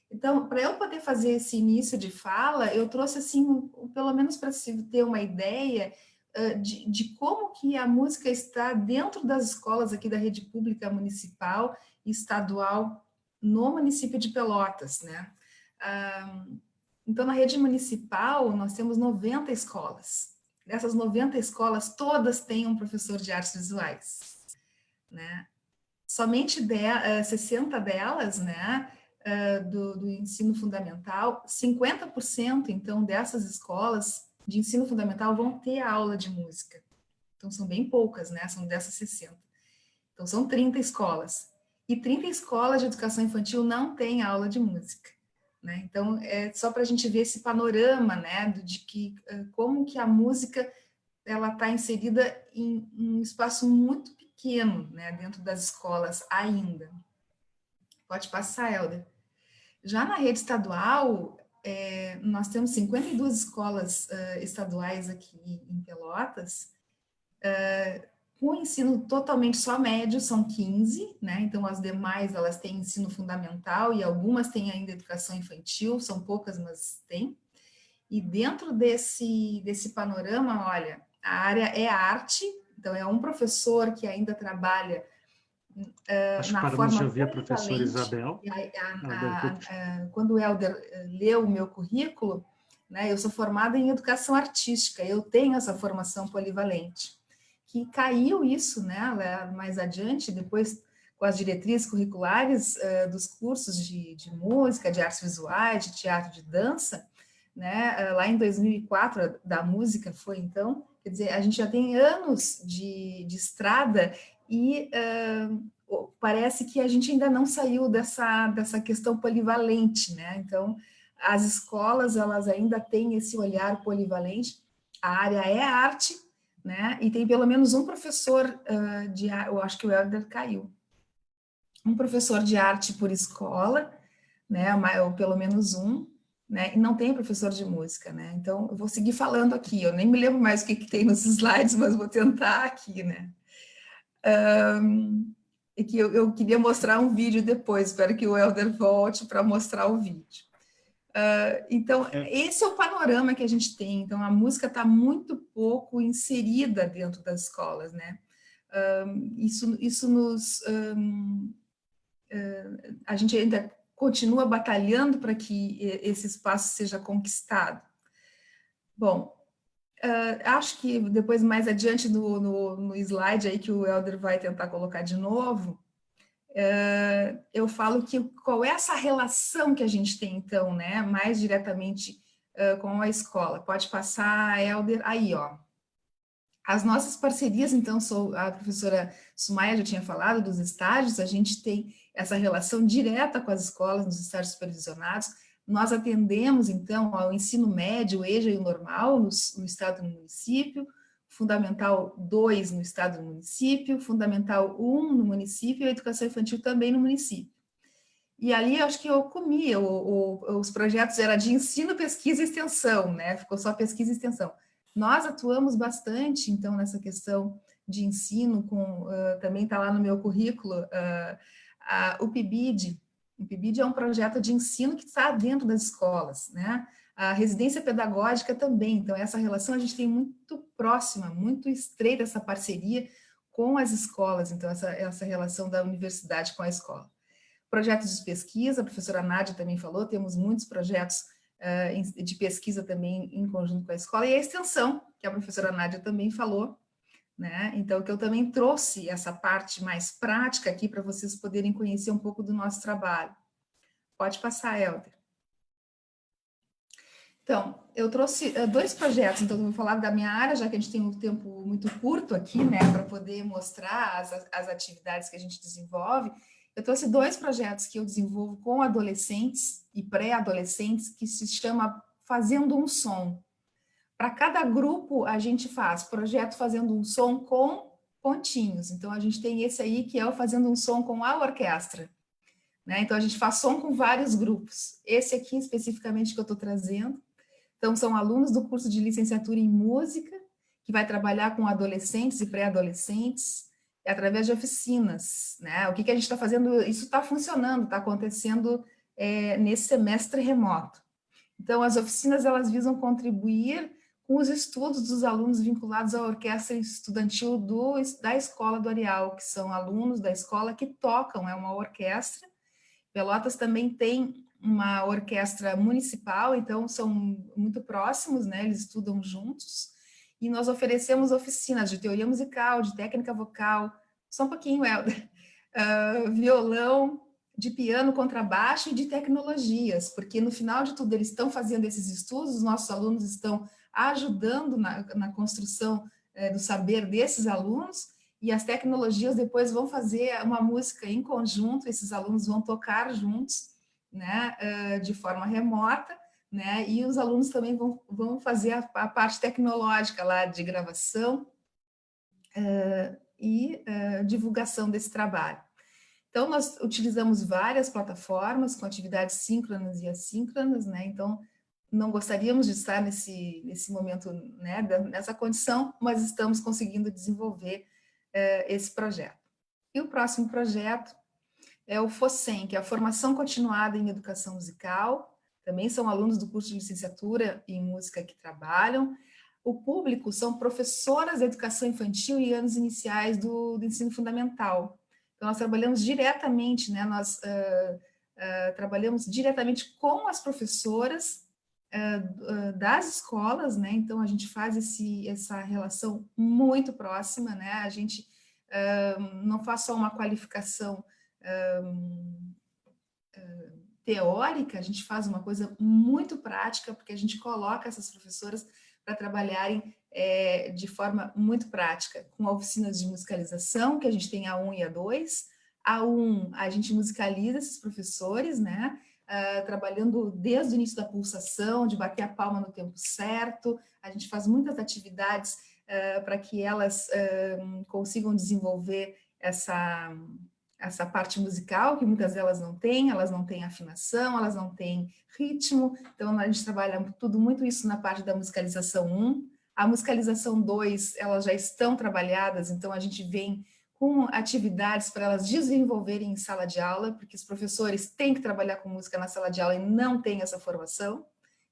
Então, para eu poder fazer esse início de fala, eu trouxe, assim, pelo menos para se ter uma ideia de como que a música está dentro das escolas aqui da rede pública municipal e estadual no município de Pelotas, né? Então, na rede municipal, nós temos 90 escolas. Dessas 90 escolas, todas têm um professor de artes visuais, né? Somente 60 delas, né, do ensino fundamental, 50%, então, dessas escolas de ensino fundamental vão ter aula de música. Então, são bem poucas, né, são dessas 60. Então, são 30 escolas. E 30 escolas de educação infantil não têm aula de música, né? Então, é só para a gente ver esse panorama, né, de como que a música ela está inserida em um espaço muito pequeno, né, dentro das escolas ainda. Pode passar, Helder. Já na rede estadual, nós temos 52 escolas estaduais aqui em Pelotas, com ensino totalmente só médio, são 15, né? Então as demais, elas têm ensino fundamental e algumas têm ainda educação infantil, são poucas, mas tem. E dentro desse panorama, olha, a área é arte, então é um professor que ainda trabalha Acho na que forma paramos de ouvir a professora Isabel. Quando o Helder leu o meu currículo, né, eu sou formada em educação artística, eu tenho essa formação polivalente, que caiu isso, né, mais adiante, depois com as diretrizes curriculares dos cursos de música, de artes visuais, de teatro, de dança, né, lá em 2004, da música foi então, quer dizer, a gente já tem anos de estrada e parece que a gente ainda não saiu dessa questão polivalente, né, então as escolas, elas ainda têm esse olhar polivalente, a área é arte, né, e tem pelo menos um professor eu acho que o Helder caiu, um professor de arte por escola, né, ou pelo menos um, né, e não tem professor de música, né, então eu vou seguir falando aqui, eu nem me lembro mais o que tem nos slides, mas vou tentar aqui, né. E que eu queria mostrar um vídeo depois, espero que o Helder volte para mostrar o vídeo. Então, esse é o panorama que a gente tem, então a música está muito pouco inserida dentro das escolas, né, isso nos... a gente ainda continua batalhando para que esse espaço seja conquistado. Bom, acho que depois, mais adiante no slide aí que o Helder vai tentar colocar de novo, eu falo que qual é essa relação que a gente tem, então, né, mais diretamente com a escola. Pode passar, Helder, aí, ó. As nossas parcerias, então, a professora Sumaia já tinha falado dos estágios, a gente tem essa relação direta com as escolas nos estágios supervisionados. Nós atendemos, então, ao ensino médio, o EJA e o normal no estado e no município, Fundamental 2 no estado e no município, Fundamental 1 no município e a educação infantil também no município. E ali, acho que eu comi, os projetos eram de ensino, pesquisa e extensão, né? Ficou só pesquisa e extensão. Nós atuamos bastante, então, nessa questão de ensino, também está lá no meu currículo, o PIBID. O PIBID é um projeto de ensino que está dentro das escolas, né? A residência pedagógica também, então essa relação a gente tem muito próxima, muito estreita essa parceria com as escolas, então essa relação da universidade com a escola. Projetos de pesquisa, a professora Nádia também falou, temos muitos projetos de pesquisa também em conjunto com a escola, e a extensão, que a professora Nádia também falou, né? Então, que eu também trouxe essa parte mais prática aqui para vocês poderem conhecer um pouco do nosso trabalho. Pode passar, Helder. Então, eu trouxe 2 projetos, então eu vou falar da minha área, já que a gente tem um tempo muito curto aqui, né, para poder mostrar as atividades que a gente desenvolve. Eu trouxe 2 projetos que eu desenvolvo com adolescentes e pré-adolescentes, que se chama Fazendo um Som. Para cada grupo, a gente faz projeto Fazendo um Som com pontinhos. Então, a gente tem esse aí, que é o Fazendo um Som com a orquestra, né? Então, a gente faz som com vários grupos. Esse aqui, especificamente, que eu estou trazendo. Então, são alunos do curso de licenciatura em música, que vai trabalhar com adolescentes e pré-adolescentes, através de oficinas, né? O que a gente está fazendo? Isso está funcionando, está acontecendo nesse semestre remoto. Então, as oficinas, elas visam contribuir com os estudos dos alunos vinculados à orquestra estudantil da Escola do Areal, que são alunos da escola que tocam, é uma orquestra. Pelotas também tem uma orquestra municipal, então são muito próximos, né? Eles estudam juntos. E nós oferecemos oficinas de teoria musical, de técnica vocal, só um pouquinho, Helder, violão, de piano, contrabaixo e de tecnologias, porque no final de tudo eles estão fazendo esses estudos, os nossos alunos estão ajudando na construção do saber desses alunos, e as tecnologias depois vão fazer uma música em conjunto, esses alunos vão tocar juntos, né, de forma remota, né? E os alunos também vão fazer a parte tecnológica lá de gravação e divulgação desse trabalho. Então, nós utilizamos várias plataformas com atividades síncronas e assíncronas, né? Então, não gostaríamos de estar nesse momento, né, nessa condição, mas estamos conseguindo desenvolver esse projeto. E o próximo projeto é o FOSEM, que é a Formação Continuada em Educação Musical. Também são alunos do curso de licenciatura em música que trabalham. O público são professoras de educação infantil e anos iniciais do ensino fundamental. Então, nós trabalhamos diretamente, né, trabalhamos diretamente com as professoras das escolas, né? Então, a gente faz essa relação muito próxima, né? A gente não faz só uma qualificação teórica, a gente faz uma coisa muito prática, porque a gente coloca essas professoras para trabalharem de forma muito prática, com oficinas de musicalização, que a gente tem a 1 e a 2. A 1, a gente musicaliza esses professores, né? Trabalhando desde o início da pulsação, de bater a palma no tempo certo. A gente faz muitas atividades para que elas consigam desenvolver essa parte musical, que muitas delas não têm afinação, elas não têm ritmo. Então, a gente trabalha tudo muito isso na parte da musicalização 1. A musicalização 2, elas já estão trabalhadas, então a gente vem com atividades para elas desenvolverem em sala de aula, porque os professores têm que trabalhar com música na sala de aula e não têm essa formação.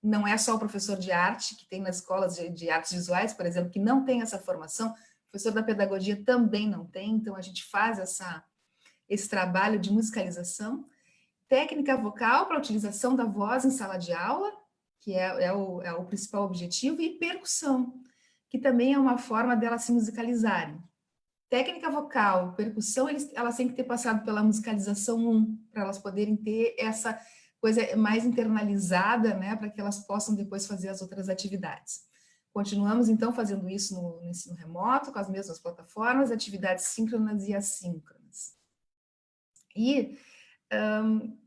Não é só o professor de arte, que tem nas escolas de artes visuais, por exemplo, que não tem essa formação, o professor da pedagogia também não tem, então a gente faz esse trabalho de musicalização. Técnica vocal para a utilização da voz em sala de aula, que é o principal objetivo, e percussão, que também é uma forma delas se musicalizarem. Técnica vocal, percussão, elas têm que ter passado pela musicalização 1, para elas poderem ter essa coisa mais internalizada, né, para que elas possam depois fazer as outras atividades. Continuamos, então, fazendo isso no ensino remoto, com as mesmas plataformas, atividades síncronas e assíncronas. E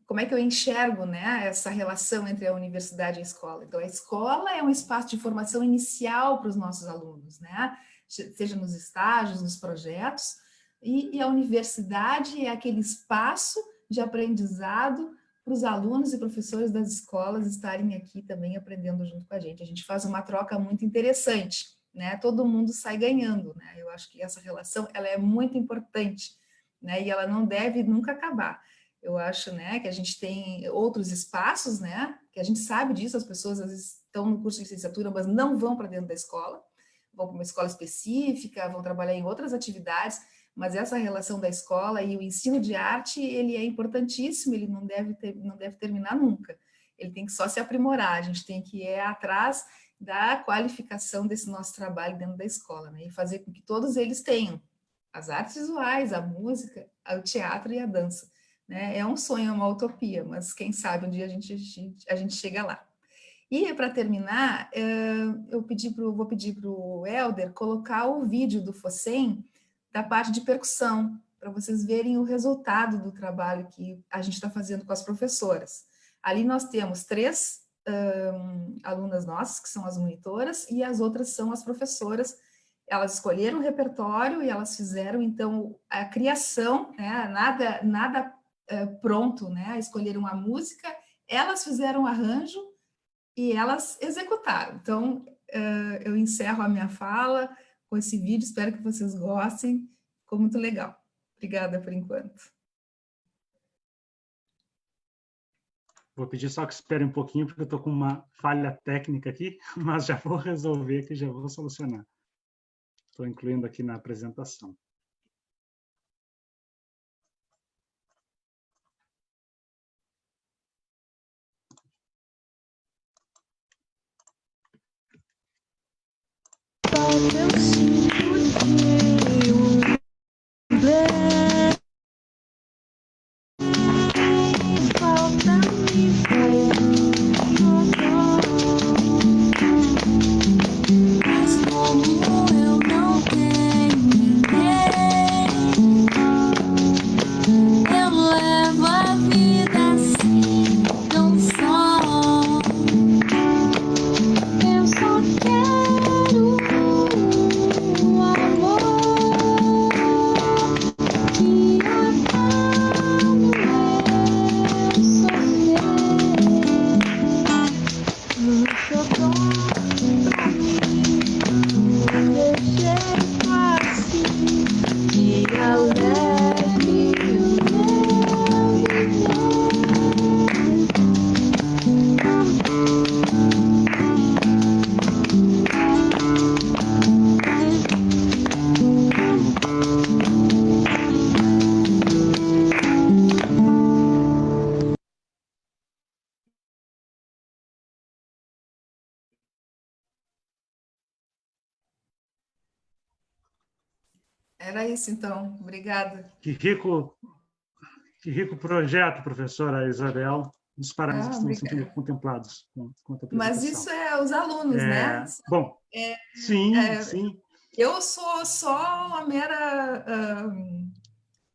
como é que eu enxergo, né, essa relação entre a universidade e a escola? Então, a escola é um espaço de formação inicial para os nossos alunos, né? Seja nos estágios, nos projetos, e a universidade é aquele espaço de aprendizado para os alunos e professores das escolas estarem aqui também aprendendo junto com a gente. A gente faz uma troca muito interessante, né? Todo mundo sai ganhando, né? Eu acho que essa relação, ela é muito importante, né? E ela não deve nunca acabar. Eu acho, né, que a gente tem outros espaços, né, que a gente sabe disso, as pessoas às vezes estão no curso de licenciatura, mas não vão para dentro da escola, vão para uma escola específica, vão trabalhar em outras atividades, mas essa relação da escola e o ensino de arte, ele é importantíssimo, ele não deve terminar nunca, ele tem que só se aprimorar, a gente tem que ir atrás da qualificação desse nosso trabalho dentro da escola, né, e fazer com que todos eles tenham as artes visuais, a música, o teatro e a dança. Né? É um sonho, é uma utopia, mas quem sabe um dia a gente chega lá. E, para terminar, vou pedir para o Helder colocar o vídeo do FOSEM da parte de percussão, para vocês verem o resultado do trabalho que a gente está fazendo com as professoras. Ali nós temos 3 alunas nossas, que são as monitoras, e as outras são as professoras. Elas escolheram o repertório e elas fizeram, então, a criação, né? Nada pronto, né? Escolheram a música, elas fizeram o arranjo e elas executaram. Então, eu encerro a minha fala com esse vídeo, espero que vocês gostem, ficou muito legal. Obrigada por enquanto. Vou pedir só que espere um pouquinho, porque eu estou com uma falha técnica aqui, mas já vou resolver aqui, já vou solucionar. Estou incluindo aqui na apresentação. Eu sinto que um beijo falta me mas como eu não terminei, eu levo a vida assim, tão só. Era isso, então. Obrigada. Que rico projeto, professora Isabel. Os parabéns que estão sempre contemplados com a apresentação. Mas isso é os alunos, né? Bom, sim. Eu sou só uma mera,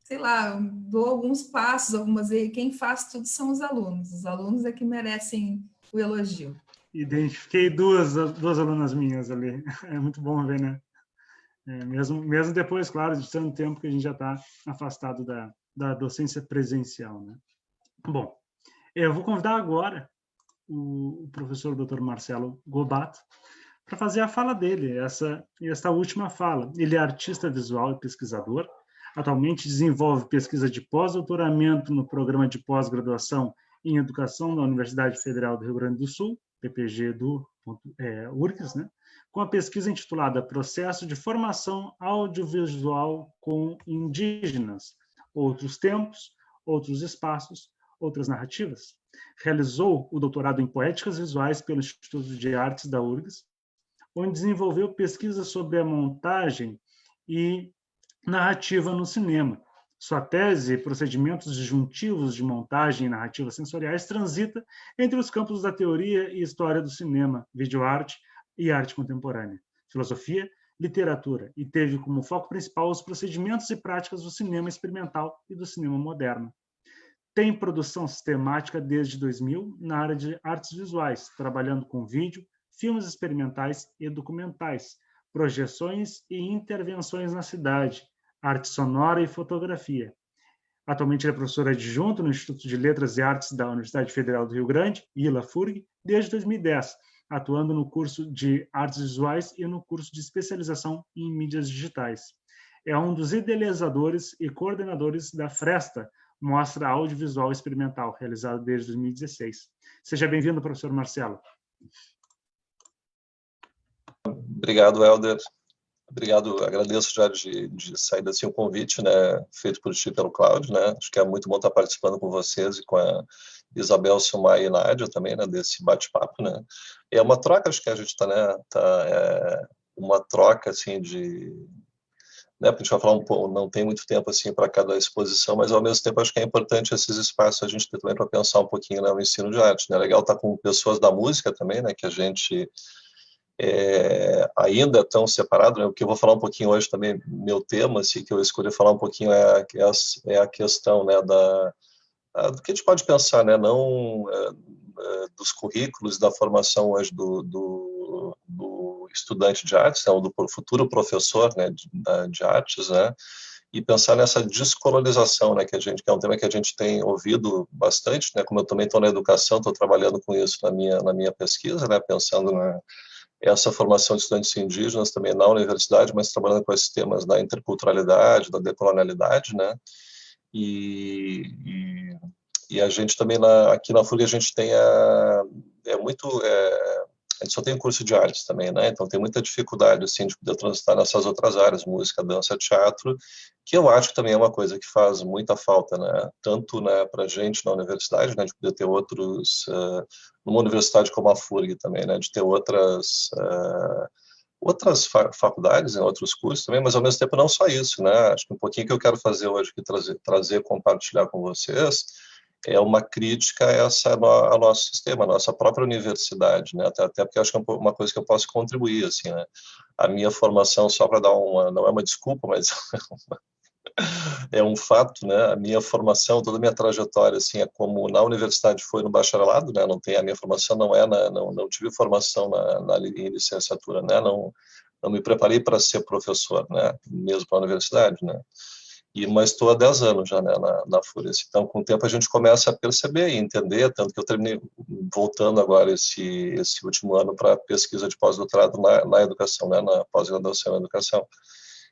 sei lá, dou alguns passos, quem faz tudo são os alunos. Os alunos é que merecem o elogio. Identifiquei duas alunas minhas ali. É muito bom ver, né? Mesmo depois, claro, de tanto tempo que a gente já está afastado da docência presencial, né? Bom, eu vou convidar agora o professor Dr. Marcelo Gobato para fazer a fala dele, essa última fala. Ele é artista visual e pesquisador, atualmente desenvolve pesquisa de pós-doutoramento no programa de pós-graduação em Educação da Universidade Federal do Rio Grande do Sul, PPG do URGS, né? Com a pesquisa intitulada Processo de Formação Audiovisual com Indígenas, Outros Tempos, Outros Espaços, Outras Narrativas. Realizou o doutorado em Poéticas Visuais pelo Instituto de Artes da URGS, onde desenvolveu pesquisa sobre a montagem e narrativa no cinema. Sua tese, Procedimentos Disjuntivos de Montagem e Narrativas Sensoriais, transita entre os campos da teoria e história do cinema, videoarte e arte contemporânea, filosofia, literatura, e teve como foco principal os procedimentos e práticas do cinema experimental e do cinema moderno. Tem produção sistemática desde 2000 na área de artes visuais, trabalhando com vídeo, filmes experimentais e documentais, projeções e intervenções na cidade, arte sonora e fotografia. Atualmente ele é professor adjunto no Instituto de Letras e Artes da Universidade Federal do Rio Grande, ILA-FURG, desde 2010, atuando no curso de Artes Visuais e no curso de especialização em mídias digitais. É um dos idealizadores e coordenadores da Fresta, Mostra Audiovisual Experimental, realizada desde 2016. Seja bem-vindo, professor Marcelo. Obrigado, Helder. Obrigado, agradeço já de sair assim o convite, né, feito por ti, pelo Cláudio, né, acho que é muito bom estar participando com vocês e com a Isabel, Silmar e Nádia também, né, desse bate-papo, né. É uma troca, acho que a gente está, né, uma troca, assim, né, porque a gente vai falar um pouco, não tem muito tempo, assim, para cada exposição, mas ao mesmo tempo acho que é importante esses espaços a gente ter também para pensar um pouquinho, né, o ensino de arte, né, legal estar com pessoas da música também, né, que a gente ainda é tão separado, né? O que eu vou falar um pouquinho hoje também, meu tema, assim, que eu escolhi falar um pouquinho é a questão, né, do que a gente pode pensar, né, não dos currículos, da formação hoje do estudante de artes, né, ou do futuro professor, né, de artes, né, e pensar nessa descolonização, né, que é um tema que a gente tem ouvido bastante, né, como eu também estou na educação, estou trabalhando com isso na minha pesquisa, né, pensando essa formação de estudantes indígenas também na universidade, mas trabalhando com esses temas da interculturalidade, da decolonialidade, né? E a gente também, aqui na FURG, a gente tem a gente só tem curso de artes também, né? Então tem muita dificuldade, assim, de poder transitar nessas outras áreas, música, dança, teatro, que eu acho que também é uma coisa que faz muita falta, né? Tanto, né, para a gente na universidade, né, de poder ter outros, numa universidade como a FURG também, né, de ter outras faculdades, né, outros cursos também, mas ao mesmo tempo não só isso, né? Acho que um pouquinho que eu quero fazer hoje, que trazer, compartilhar com vocês, é uma crítica ao nosso sistema, à nossa própria universidade, né? Até porque acho que é uma coisa que eu posso contribuir, assim, né? A minha formação, só para dar não é uma desculpa, mas é um fato, né? A minha formação, toda a minha trajetória, assim, é como na universidade foi no bacharelado, né? Não tem a minha formação, não tive formação em licenciatura, né? Não me preparei para ser professor, né? Mesmo para a universidade, né? Mas estou há 10 anos já, né, na FURGS. Então, com o tempo, a gente começa a perceber e entender, tanto que eu terminei voltando agora esse último ano para pesquisa de pós-doutorado na educação, né, na pós-graduação na educação.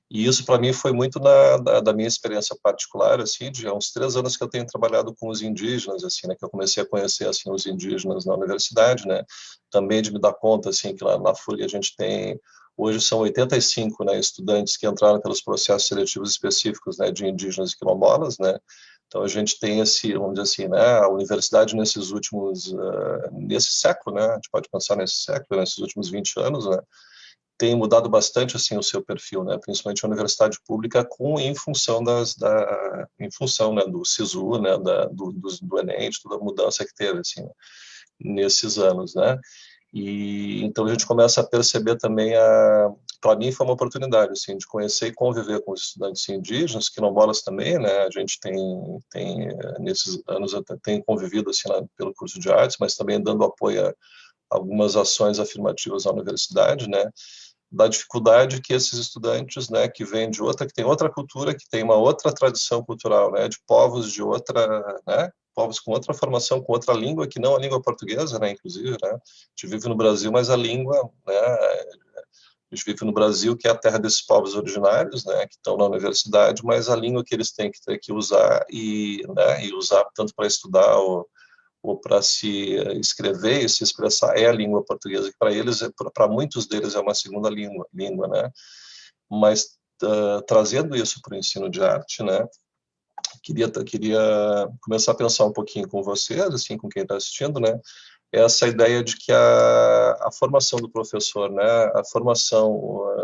E isso, para mim, foi muito da minha experiência particular, assim, de há uns 3 anos que eu tenho trabalhado com os indígenas, assim, né, que eu comecei a conhecer, assim, os indígenas na universidade, né, também de me dar conta, assim, que lá na FURG a gente tem... Hoje são 85, né, estudantes que entraram pelos processos seletivos específicos, né, de indígenas e quilombolas, né. Então a gente tem vamos dizer assim, né, a universidade nesse século, né, a gente pode pensar nesse século, nesses últimos 20 anos, né, tem mudado bastante assim o seu perfil, né? Principalmente a universidade pública, em função né, do SISU, né, do Enem, de toda a mudança que teve assim, né, nesses anos, né? E então a gente começa a perceber também para mim foi uma oportunidade assim de conhecer e conviver com os estudantes indígenas, quilombolas também, né? A gente tem nesses anos tem convivido assim pelo curso de artes, mas também dando apoio a algumas ações afirmativas à universidade, né? Da dificuldade que esses estudantes, né, que vêm de outra, que tem outra cultura, que tem uma outra tradição cultural, né, de povos de outra, né, povos com outra formação, com outra língua, que não a língua portuguesa, né, inclusive, né, a gente vive no Brasil, mas a língua, né, a gente vive no Brasil, que é a terra desses povos originários, né, que estão na universidade, mas a língua que eles têm que ter que usar né, e usar tanto para estudar ou para se escrever e se expressar é a língua portuguesa, que para eles, para muitos deles é uma segunda língua, né? Mas trazendo isso para o ensino de arte, né? Queria começar a pensar um pouquinho com vocês, assim, com quem está assistindo, né? Essa ideia de que a formação do professor, né? A formação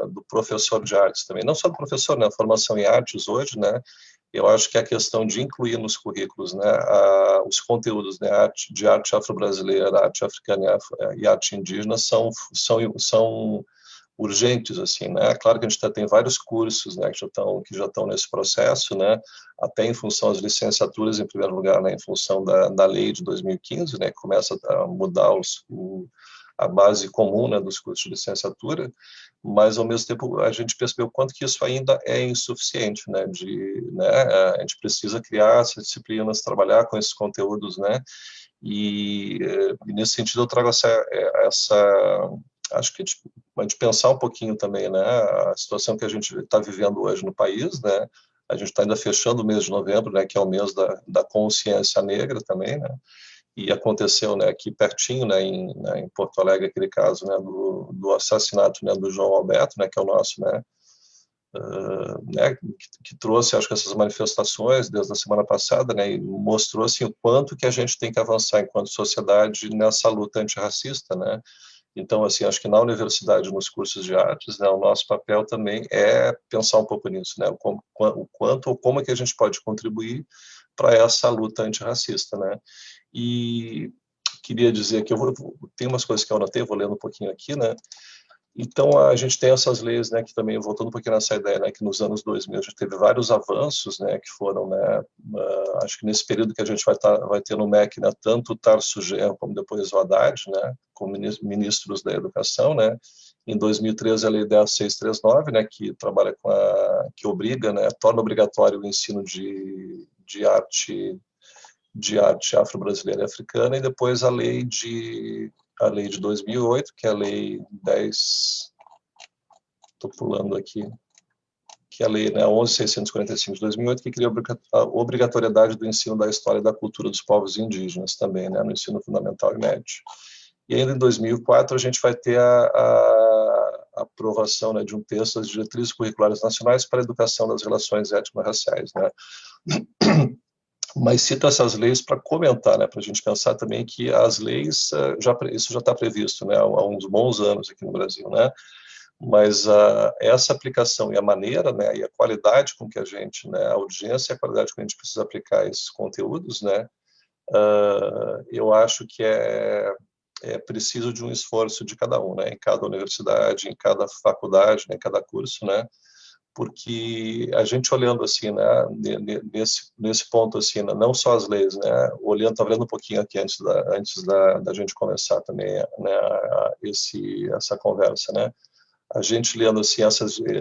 do professor de artes também, não só do professor, né? A formação em artes hoje, né? Eu acho que a questão de incluir nos currículos, né, os conteúdos, né, de arte afro-brasileira, arte africana e arte indígena são urgentes, assim, né? Claro que a gente tem vários cursos, né, que já estão nesse processo, né, até em função das licenciaturas, em primeiro lugar, né, em função da lei de 2015, né, que começa a mudar a base comum, né, dos cursos de licenciatura, mas ao mesmo tempo a gente percebeu o quanto que isso ainda é insuficiente, né, a gente precisa criar essas disciplinas, trabalhar com esses conteúdos, né, e nesse sentido eu trago acho que a gente pensar um pouquinho também, né, a situação que a gente está vivendo hoje no país, né, a gente está ainda fechando o mês de novembro, né, que é o mês da consciência negra também, né, e aconteceu, né, aqui pertinho, né, em Porto Alegre, aquele caso, né, do assassinato, né, do João Alberto, né, que é o nosso, né, que trouxe, acho que essas manifestações desde a semana passada, né, e mostrou assim o quanto que a gente tem que avançar enquanto sociedade nessa luta antirracista, né. Então, assim, acho que na universidade, nos cursos de artes, né, o nosso papel também é pensar um pouco nisso, né, o quanto ou como é que a gente pode contribuir para essa luta antirracista, né. E queria dizer que tem umas coisas que eu anotei, vou lendo um pouquinho aqui, né. Então, a gente tem essas leis, né, que também, voltando um pouquinho nessa ideia, né, que nos anos 2000 a gente teve vários avanços, né, que foram, né, acho que nesse período que a gente vai ter no MEC, né, tanto o Tarso Genro como depois o Haddad, né, como ministros da Educação, né, em 2013 a Lei 10.639, né, que trabalha que obriga, né, torna obrigatório o ensino de arte afro-brasileira e africana, e depois a lei de 2008, que é a Lei 10... Estou pulando aqui. Que é a Lei, né, 11.645 de 2008, que cria a obrigatoriedade do ensino da história e da cultura dos povos indígenas também, né, no ensino fundamental e médio. E ainda em 2004 a gente vai ter a aprovação, né, de um texto das diretrizes curriculares nacionais para a educação das relações étnico-raciais, né. Mas cito essas leis para comentar, né, para a gente pensar também que as leis, isso já está previsto, né, há uns bons anos aqui no Brasil, né, mas essa aplicação e a maneira, né, e a qualidade com que a gente, né, a urgência e a qualidade com que a gente precisa aplicar esses conteúdos, né, eu acho que é preciso de um esforço de cada um, né, em cada universidade, em cada faculdade, né, em cada curso, né, porque a gente olhando assim, né, nesse ponto assim, né, não só as leis, né, tá olhando um pouquinho aqui antes da gente começar também, né, essa conversa, né, a gente lendo assim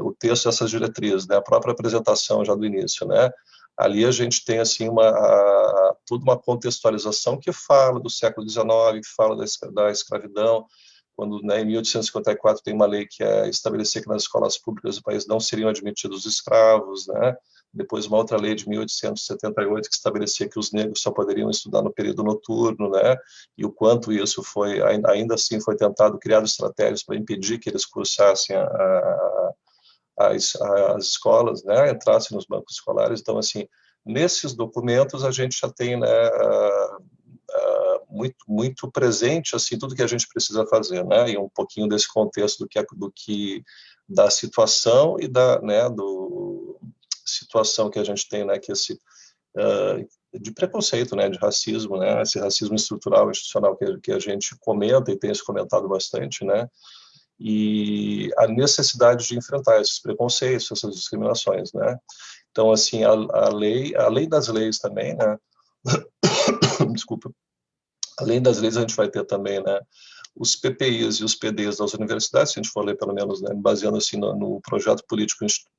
o texto dessas diretrizes, né, a própria apresentação já do início, né, ali a gente tem assim toda uma contextualização que fala do século XIX, que fala da escravidão, quando, né, em 1854 tem uma lei que é estabelecer que nas escolas públicas do país não seriam admitidos escravos, né? Depois uma outra lei de 1878 que estabelecia que os negros só poderiam estudar no período noturno, né? E o quanto isso foi, ainda assim foi tentado criar estratégias para impedir que eles cursassem as escolas, né? Entrassem nos bancos escolares. Então, assim, nesses documentos a gente já tem, né, muito presente, assim, tudo que a gente precisa fazer, né? E um pouquinho desse contexto da situação e situação que a gente tem, né? Que esse de preconceito, né? De racismo, né? Esse racismo estrutural, institucional que a gente comenta e tem se comentado bastante, né? E a necessidade de enfrentar esses preconceitos, essas discriminações, né? Então, assim, além das leis também, né? Desculpa. Além das leis, a gente vai ter também, né, os PPIs e os PDs das universidades, se a gente for ler, pelo menos, né, baseando assim no projeto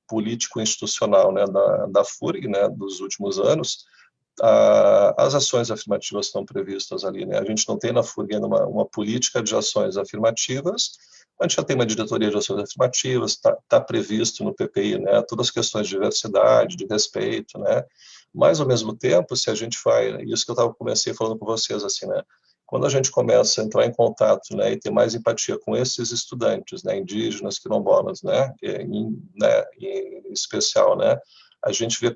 político-institucional, né, da FURG, né, dos últimos anos, as ações afirmativas estão previstas ali, né? A gente não tem na FURG ainda uma política de ações afirmativas, a gente já tem uma diretoria de ações afirmativas, está previsto no PPI, né, todas as questões de diversidade, de respeito, né, mas, ao mesmo tempo, se a gente vai, isso que eu comecei falando com vocês, assim, né, quando a gente começa a entrar em contato, né, e ter mais empatia com esses estudantes, né, indígenas, quilombolas, né, em especial, né, a gente vê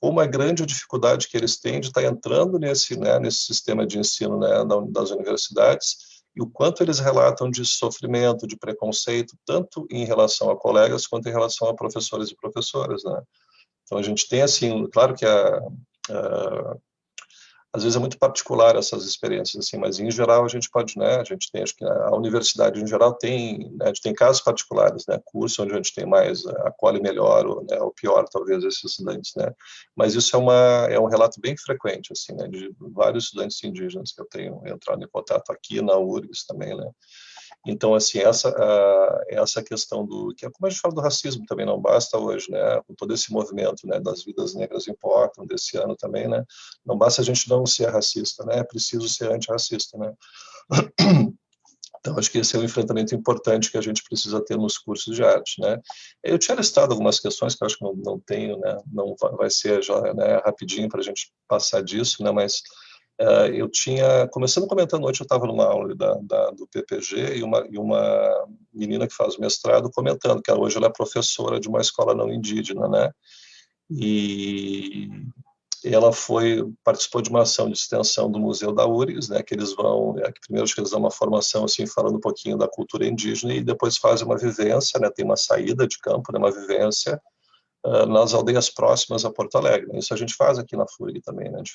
como é grande a dificuldade que eles têm de estar entrando nesse sistema de ensino, né, das universidades, e o quanto eles relatam de sofrimento, de preconceito, tanto em relação a colegas quanto em relação a professores e professoras, né. Então, a gente tem, assim, claro que às vezes é muito particular essas experiências, assim, mas em geral a gente pode, né, a gente tem, acho que a universidade em geral tem, né, a gente tem casos particulares, né, curso onde a gente tem mais, acolhe melhor ou pior, talvez, esses estudantes, né, mas isso é um relato bem frequente, assim, né, de vários estudantes indígenas que eu tenho entrado em contato aqui na URGS também, né. Então, assim, essa questão que é como a gente fala do racismo também, não basta hoje, né, com todo esse movimento, né, das vidas negras importam, desse ano também, né, não basta a gente não ser racista, né, é preciso ser antirracista, né. Então, acho que esse é um enfrentamento importante que a gente precisa ter nos cursos de arte, né. Eu tinha listado algumas questões que eu acho que não tenho, né, não vai ser já, né, rapidinho para a gente passar disso, né, mas eu tinha, começando comentando ontem, eu estava numa aula do PPG e uma menina que faz mestrado comentando que hoje ela é professora de uma escola não indígena, né, e ela participou de uma ação de extensão do Museu da URGS, né, que eles vão, primeiro acho que eles dão uma formação, assim, falando um pouquinho da cultura indígena e depois fazem uma vivência, né, tem uma saída de campo, né, uma vivência nas aldeias próximas a Porto Alegre. Isso a gente faz aqui na FURG também, né? A gente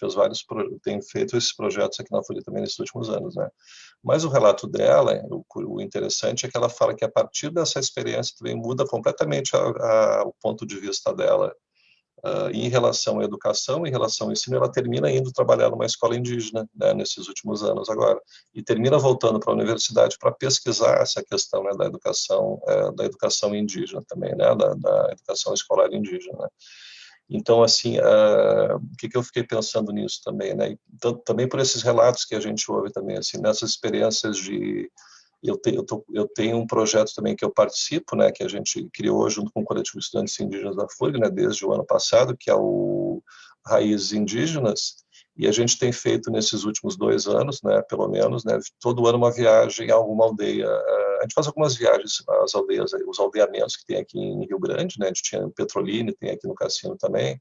tem feito esses projetos aqui na FURG também nesses últimos anos, né? Mas o relato dela, o interessante é que ela fala que a partir dessa experiência também muda completamente o ponto de vista dela em relação à educação, em relação ao ensino. Ela termina indo trabalhar numa escola indígena, né, nesses últimos anos agora, e termina voltando para a universidade para pesquisar essa questão, né, da educação indígena também, né, da educação escolar indígena, né. Então, assim, o que eu fiquei pensando nisso também, né, então, também por esses relatos que a gente ouve também, assim, nessas experiências de... Eu tenho um projeto também que eu participo, né, que a gente criou junto com o coletivo de estudantes indígenas da FURG, né, desde o ano passado, que é o Raízes Indígenas, e a gente tem feito nesses últimos 2 anos, né, pelo menos, né, todo ano uma viagem a alguma aldeia. A gente faz algumas viagens às aldeias, os aldeamentos que tem aqui em Rio Grande, né, a gente tinha em Petrolina, tem aqui no Cassino também,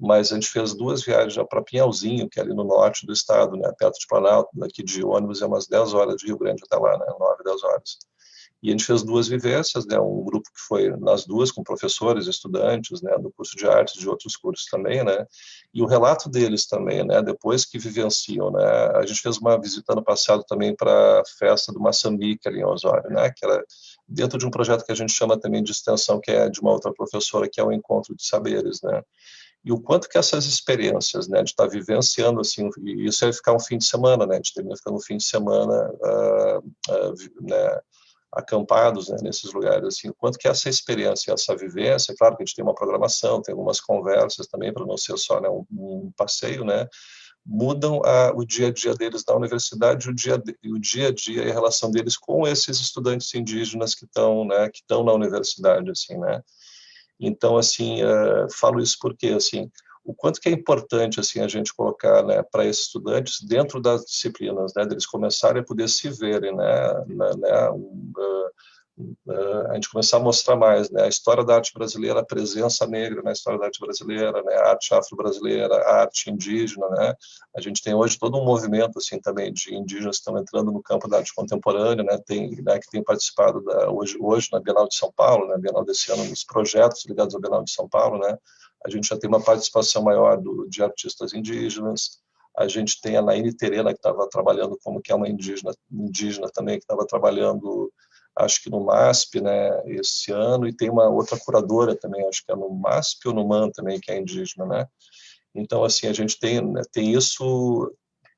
mas a gente fez 2 viagens já para Pinhalzinho, que é ali no norte do estado, né, perto de Planalto, daqui de ônibus é umas 10 horas de Rio Grande até lá, né, 9, 10 horas. E a gente fez 2 vivências, né, um grupo que foi nas 2 com professores, estudantes, né, do curso de artes, de outros cursos também, né, e o relato deles também, né, depois que vivenciam, né, a gente fez uma visita ano passado também para a festa do Moçambique ali em Osório, né, que era dentro de um projeto que a gente chama também de extensão, que é de uma outra professora, que é o Encontro de Saberes, né. E o quanto que essas experiências, né, de estar vivenciando, assim, e isso é ficar um fim de semana, né, de terminar ficando um fim de semana, né, acampados, né, nesses lugares, assim, o quanto que essa experiência, essa vivência, claro que a gente tem uma programação, tem algumas conversas também, para não ser só, né, um passeio, né, mudam o dia a dia deles na universidade, o dia a dia e a relação deles com esses estudantes indígenas que estão na universidade, assim, né. Então, assim, falo isso porque, assim, o quanto que é importante, assim, a gente colocar, né, para esses estudantes dentro das disciplinas, né, deles começarem a poder se verem, né, a gente começar a mostrar mais, né, a história da arte brasileira, a presença negra na história da arte brasileira, né, a arte afro-brasileira, a arte indígena, né, a gente tem hoje todo um movimento, assim, também de indígenas que estão entrando no campo da arte contemporânea, né, que tem participado hoje na Bienal de São Paulo, né, Bienal desse ano, nos projetos ligados à Bienal de São Paulo, né, a gente já tem uma participação maior de artistas indígenas. A gente tem a Naine Terena, que estava trabalhando como que é uma indígena também, que estava trabalhando, acho que no MASP, né, esse ano, e tem uma outra curadora também, acho que é no MASP ou no MAN também, que é indígena, né. Então, assim, a gente tem isso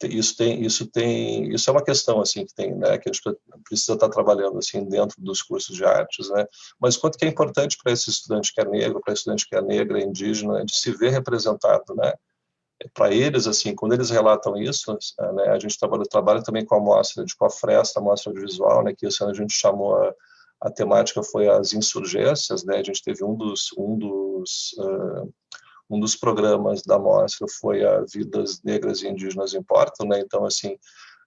é uma questão, assim, que tem, né, que a gente precisa estar trabalhando, assim, dentro dos cursos de artes, né, mas quanto que é importante para esse estudante que é negro, para estudante que é negra, indígena, de se ver representado, né. Para eles, assim, quando eles relatam isso, né, a gente trabalha também com a amostra de Cofresta, a amostra audiovisual, né, que esse ano a gente chamou a temática foi as insurgências, né, a gente teve um dos programas da amostra foi a Vidas Negras e Indígenas Importam, né, então, assim,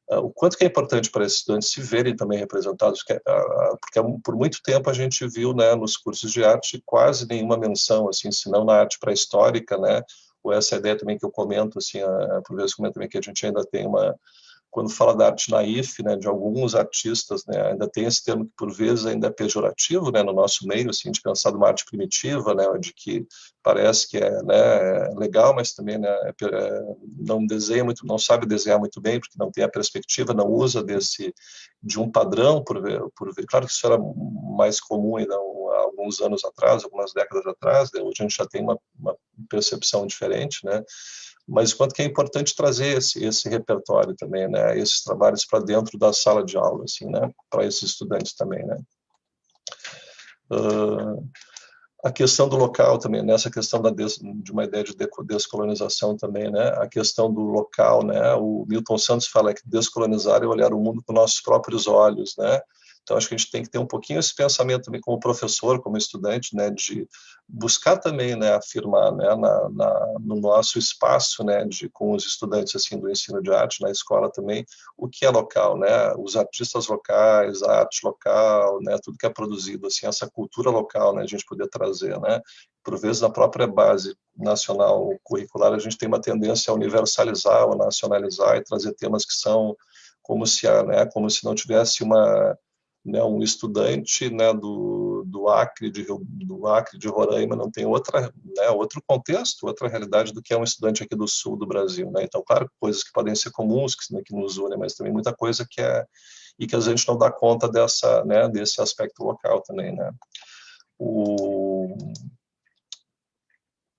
o quanto que é importante para esses estudantes se verem também representados, porque por muito tempo a gente viu, né, nos cursos de arte quase nenhuma menção, assim, se não na arte pré-histórica, né, ou essa ideia também que eu comento, assim, por vezes comento também que a gente ainda tem quando fala da arte naif, né, de alguns artistas, né, ainda tem esse termo que por vezes ainda é pejorativo, né, no nosso meio, assim, de pensar de uma arte primitiva, né, de que parece que né, é legal, mas também, né, não desenha muito, não sabe desenhar muito bem, porque não tem a perspectiva, não usa de um padrão por ver. Claro que isso era mais comum ainda há alguns anos atrás, algumas décadas atrás, né, hoje a gente já tem uma percepção diferente, né. Mas quanto que é importante trazer esse repertório também, né, esses trabalhos para dentro da sala de aula, assim, né, para esses estudantes também, né. A questão do local também, nessa questão de uma ideia de descolonização também, né, a questão do local, né, o Milton Santos fala que descolonizar é olhar o mundo com nossos próprios olhos, né. Então, acho que a gente tem que ter um pouquinho esse pensamento também como professor, como estudante, né, de buscar também, né, afirmar, né, no nosso espaço, né, com os estudantes, assim, do ensino de arte, na escola também, o que é local, né, os artistas locais, a arte local, né, tudo que é produzido, assim, essa cultura local, né, a gente poder trazer, né, por vezes na própria base nacional curricular, a gente tem uma tendência a universalizar, a nacionalizar e trazer temas que são como se não tivesse um estudante, né, do Acre de Roraima não tem outro contexto, outra realidade do que é um estudante aqui do sul do Brasil, né? Então, claro, coisas que podem ser comuns, que nos unem, mas também muita coisa que a gente não dá conta desse aspecto local também, né?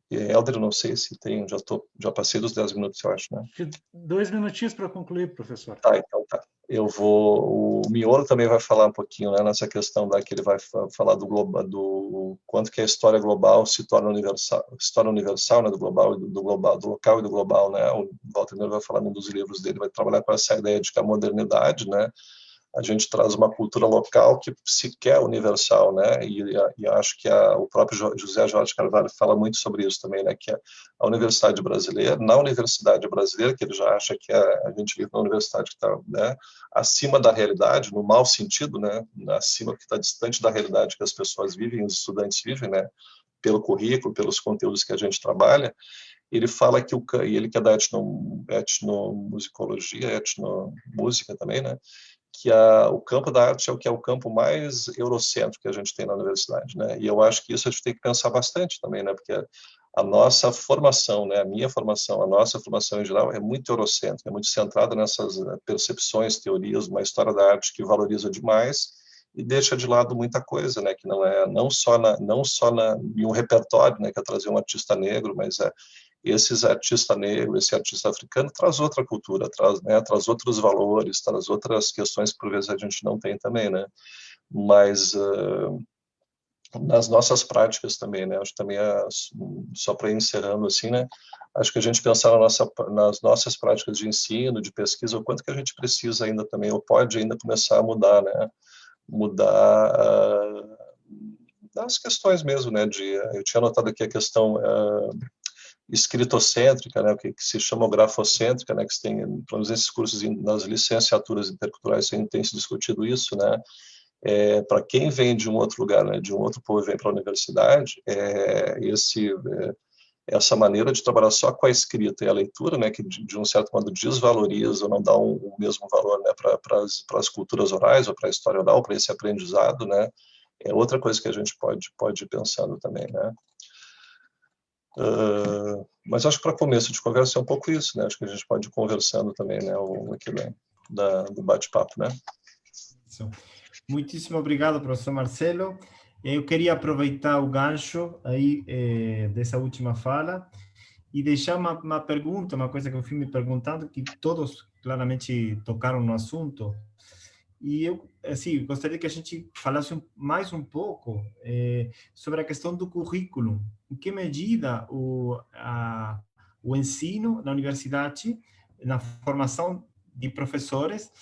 Helder, não sei se tem, já passei dos 10 minutos, eu acho, né? 2 minutinhos para concluir, professor. Tá, então tá. O Miolo também vai falar um pouquinho, né, nessa questão que ele vai falar do quanto que a história global se torna universal, né, do global, do local e do global, né. O Walter Miller vai falar num dos livros dele, vai trabalhar com essa ideia de que a modernidade, né, a gente traz uma cultura local que sequer é universal, né? E acho que o próprio José Jorge Carvalho fala muito sobre isso também, né? Que a Universidade Brasileira, na Universidade Brasileira, que ele já acha que a gente vive na universidade que está, né, acima da realidade, no mau sentido, né? Acima, que está distante da realidade que as pessoas vivem, os estudantes vivem, né? Pelo currículo, pelos conteúdos que a gente trabalha. Ele fala que ele que é da etnomusicologia, etnomúsica também, né? Que o campo da arte é o campo mais eurocêntrico que a gente tem na universidade, né? E eu acho que isso a gente tem que pensar bastante também, né? Porque a nossa formação, né? A nossa formação em geral é muito eurocêntrica, é muito centrada nessas percepções, teorias, uma história da arte que valoriza demais e deixa de lado muita coisa, né? Que não só em um repertório, né? Que é trazer um artista negro, mas esse artista negro, esse artista africano traz outra cultura, traz outros valores, traz outras questões que por vezes a gente não tem também, né? Mas nas nossas práticas também, né? Acho que também só para ir encerrando assim, né? Acho que a gente pensar nas nossas práticas de ensino, de pesquisa, o quanto que a gente precisa ainda também, ou pode ainda começar a mudar, né? Das questões mesmo, né? Eu tinha anotado aqui a questão escritocêntrica, né, o que se chama grafocêntrica, né, que tem, pelo menos esses cursos nas licenciaturas interculturais tem se discutido isso, né, para quem vem de um outro lugar, né, de um outro povo e vem para a universidade, essa maneira de trabalhar só com a escrita e a leitura, né, que de um certo modo desvaloriza, não dá o mesmo valor, né, para as culturas orais ou para a história oral, para esse aprendizado, né, é outra coisa que a gente pode ir pensando também, né. Mas acho que para começo de conversa é um pouco isso, né, acho que a gente pode ir conversando também, né, aqui do bate-papo, né. Isso. Muitíssimo obrigado, professor Marcelo. Eu queria aproveitar o gancho aí dessa última fala e deixar uma pergunta, uma coisa que eu fui me perguntando, que todos claramente tocaram no assunto. E eu, assim, gostaria que a gente falasse mais um pouco sobre a questão do currículo. Em que medida o ensino na universidade, na formação de professores,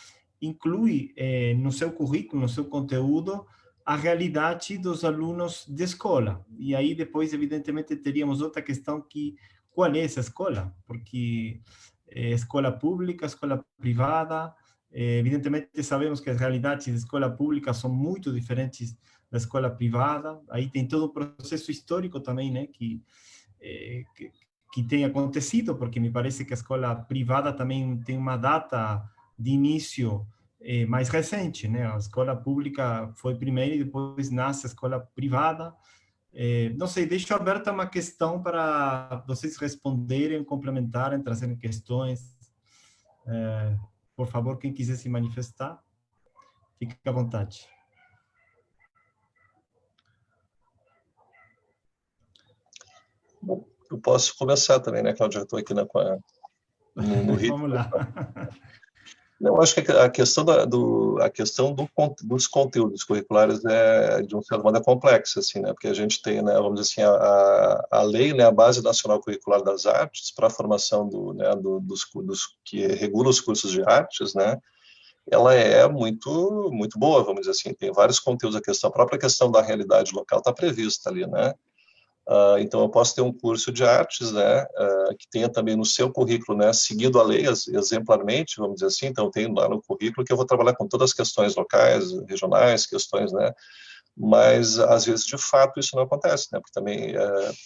inclui no seu currículo, no seu conteúdo, a realidade dos alunos de escola. E aí depois, evidentemente, teríamos outra questão que qual é essa escola? Porque escola pública, escola privada, evidentemente sabemos que as realidades da escola pública são muito diferentes da escola privada. Aí tem todo um processo histórico também, né, que tem acontecido, porque me parece que a escola privada também tem uma data de início mais recente, né? A escola pública foi primeiro e depois nasce a escola privada. Não sei, deixo aberta uma questão para vocês responderem, complementarem, trazerem questões. Por favor, quem quiser se manifestar, fique à vontade. Bom, eu posso começar também, né, Cláudio? Eu estou aqui no ritmo. Vamos lá. Eu acho que a questão dos conteúdos curriculares de um certo modo, é complexa, assim, né? Porque a gente tem, né, vamos dizer assim, a lei, né, a Base Nacional Curricular das Artes, para a formação dos que regula os cursos de artes, né? Ela é muito, muito boa, vamos dizer assim, tem vários conteúdos, a própria questão da realidade local está prevista ali, né? Então, eu posso ter um curso de artes, né, que tenha também no seu currículo, né, seguindo a lei exemplarmente, vamos dizer assim. Então, tem lá no currículo que eu vou trabalhar com todas as questões locais, regionais, questões, né, mas, às vezes, de fato, isso não acontece, né, porque também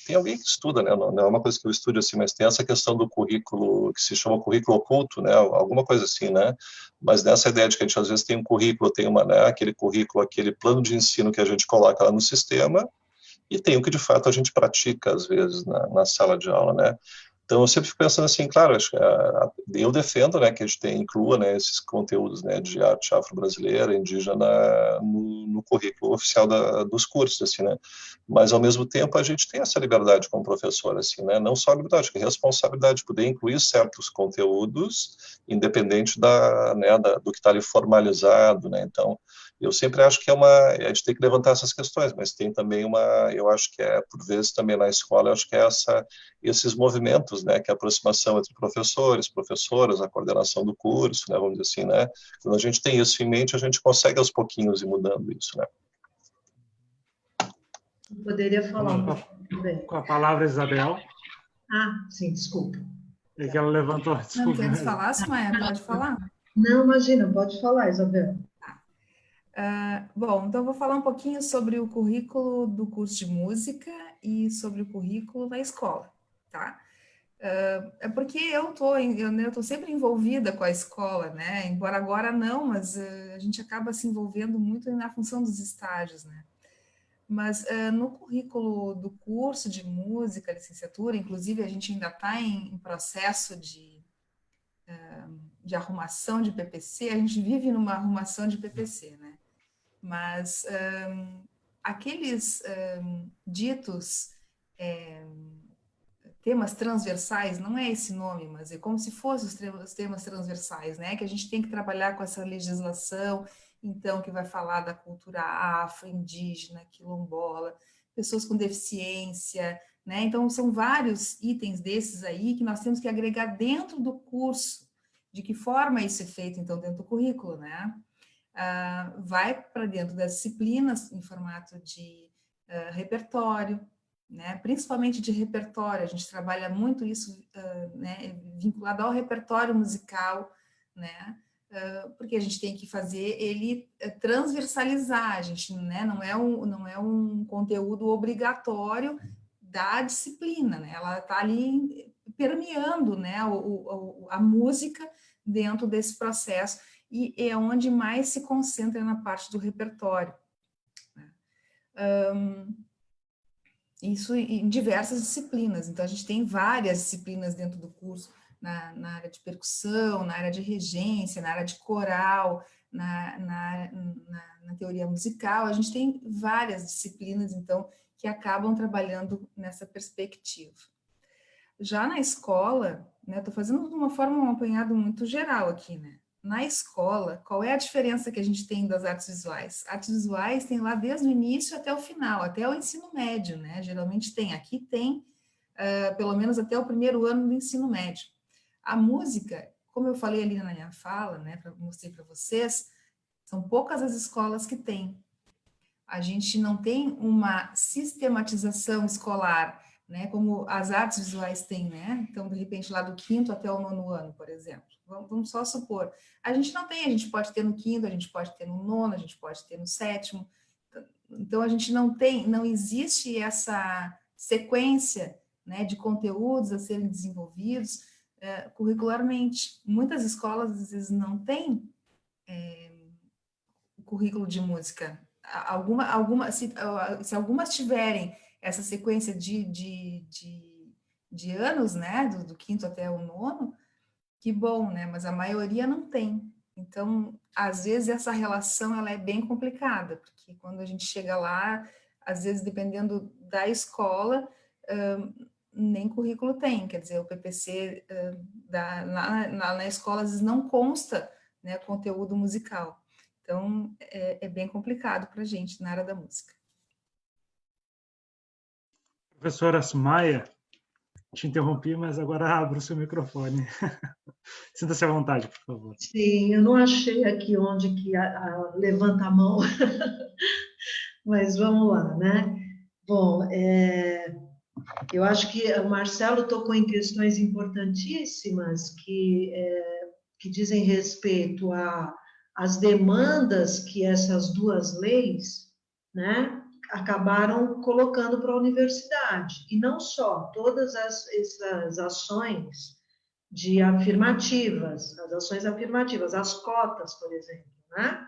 tem alguém que estuda, né, não é uma coisa que eu estude assim, mas tem essa questão do currículo, que se chama currículo oculto, né, alguma coisa assim, né, mas nessa ideia de que a gente, às vezes, tem um currículo, tem né, aquele currículo, aquele plano de ensino que a gente coloca lá no sistema, e tem o que, de fato, a gente pratica, às vezes, na sala de aula, né? Então, eu sempre fico pensando assim, claro, acho que eu defendo, né, que a gente inclua, né, esses conteúdos, né, de arte afro-brasileira, indígena, no currículo oficial dos cursos, assim, né? Mas, ao mesmo tempo, a gente tem essa liberdade como professor, assim, né? Não só a liberdade, que a responsabilidade de poder incluir certos conteúdos, independente do que está ali formalizado, né? Então, eu sempre acho que a gente tem que levantar essas questões, mas tem também eu acho que por vezes também na escola, eu acho que esses movimentos, né, que é a aproximação entre professores, professoras, a coordenação do curso, né, vamos dizer assim, né, quando a gente tem isso em mente, a gente consegue aos pouquinhos ir mudando isso, né. Eu poderia falar um pouco também. Com a palavra, Isabel. Sim, desculpa. É que ela levantou. Não quer falar, Sumaia? Pode falar? Não, imagina, pode falar, Isabel. Bom, então eu vou falar um pouquinho sobre o currículo do curso de música e sobre o currículo da escola, tá? É porque eu tô sempre envolvida com a escola, né? Embora agora não, mas a gente acaba se envolvendo muito na função dos estágios, né? Mas no currículo do curso de música, licenciatura, inclusive a gente ainda está em processo de arrumação de PPC, a gente vive numa arrumação de PPC, né? Mas aqueles ditos temas transversais, não é esse nome, mas é como se fossem os temas transversais, né? Que a gente tem que trabalhar com essa legislação, então, que vai falar da cultura afro, indígena, quilombola, pessoas com deficiência, né? Então, são vários itens desses aí que nós temos que agregar dentro do curso. De que forma isso é feito, então, dentro do currículo, né? Vai para dentro das disciplinas em formato de repertório, né? Principalmente de repertório, a gente trabalha muito isso, né? Vinculado ao repertório musical, né? porque a gente tem que fazer ele transversalizar, a gente, né, não é um conteúdo obrigatório da disciplina, né, ela está ali permeando, né, a música dentro desse processo, e é onde mais se concentra na parte do repertório. Isso em diversas disciplinas, então a gente tem várias disciplinas dentro do curso, na área de percussão, na área de regência, na área de coral, na teoria musical, a gente tem várias disciplinas, então, que acabam trabalhando nessa perspectiva. Já na escola, né, estou fazendo de uma forma um apanhado muito geral aqui, né? Na escola, qual é a diferença que a gente tem das artes visuais? Artes visuais tem lá desde o início até o final, até o ensino médio, né? Geralmente tem, aqui tem, pelo menos até o primeiro ano do ensino médio. A música, como eu falei ali na minha fala, né, mostrei para vocês, são poucas as escolas que têm. A gente não tem uma sistematização escolar, né, como as artes visuais têm, né? Então, de repente, lá do 5º até o 9º ano, por exemplo. Vamos só supor. A gente não tem, a gente pode ter no 5º, a gente pode ter no 9º, a gente pode ter no 7º. Então, a gente não tem, não existe essa sequência, né, de conteúdos a serem desenvolvidos curricularmente. Muitas escolas, às vezes, não têm currículo de música. Se algumas tiverem essa sequência de anos, né, do 5º até o 9º, que bom, né, mas a maioria não tem. Então, às vezes, essa relação ela é bem complicada, porque quando a gente chega lá, às vezes, dependendo da escola, nem currículo tem, quer dizer, o PPC na escola, às vezes, não consta, né, conteúdo musical. Então, é bem complicado para a gente na área da música. Professora Sumaia, te interrompi, mas agora abra o seu microfone. Sinta-se à vontade, por favor. Sim, eu não achei aqui onde que levanta a mão, mas vamos lá, né? Bom, eu acho que o Marcelo tocou em questões importantíssimas que dizem respeito às demandas que essas duas leis, né, acabaram colocando para a universidade. E não só, todas essas ações afirmativas, as ações afirmativas, as cotas, por exemplo, né?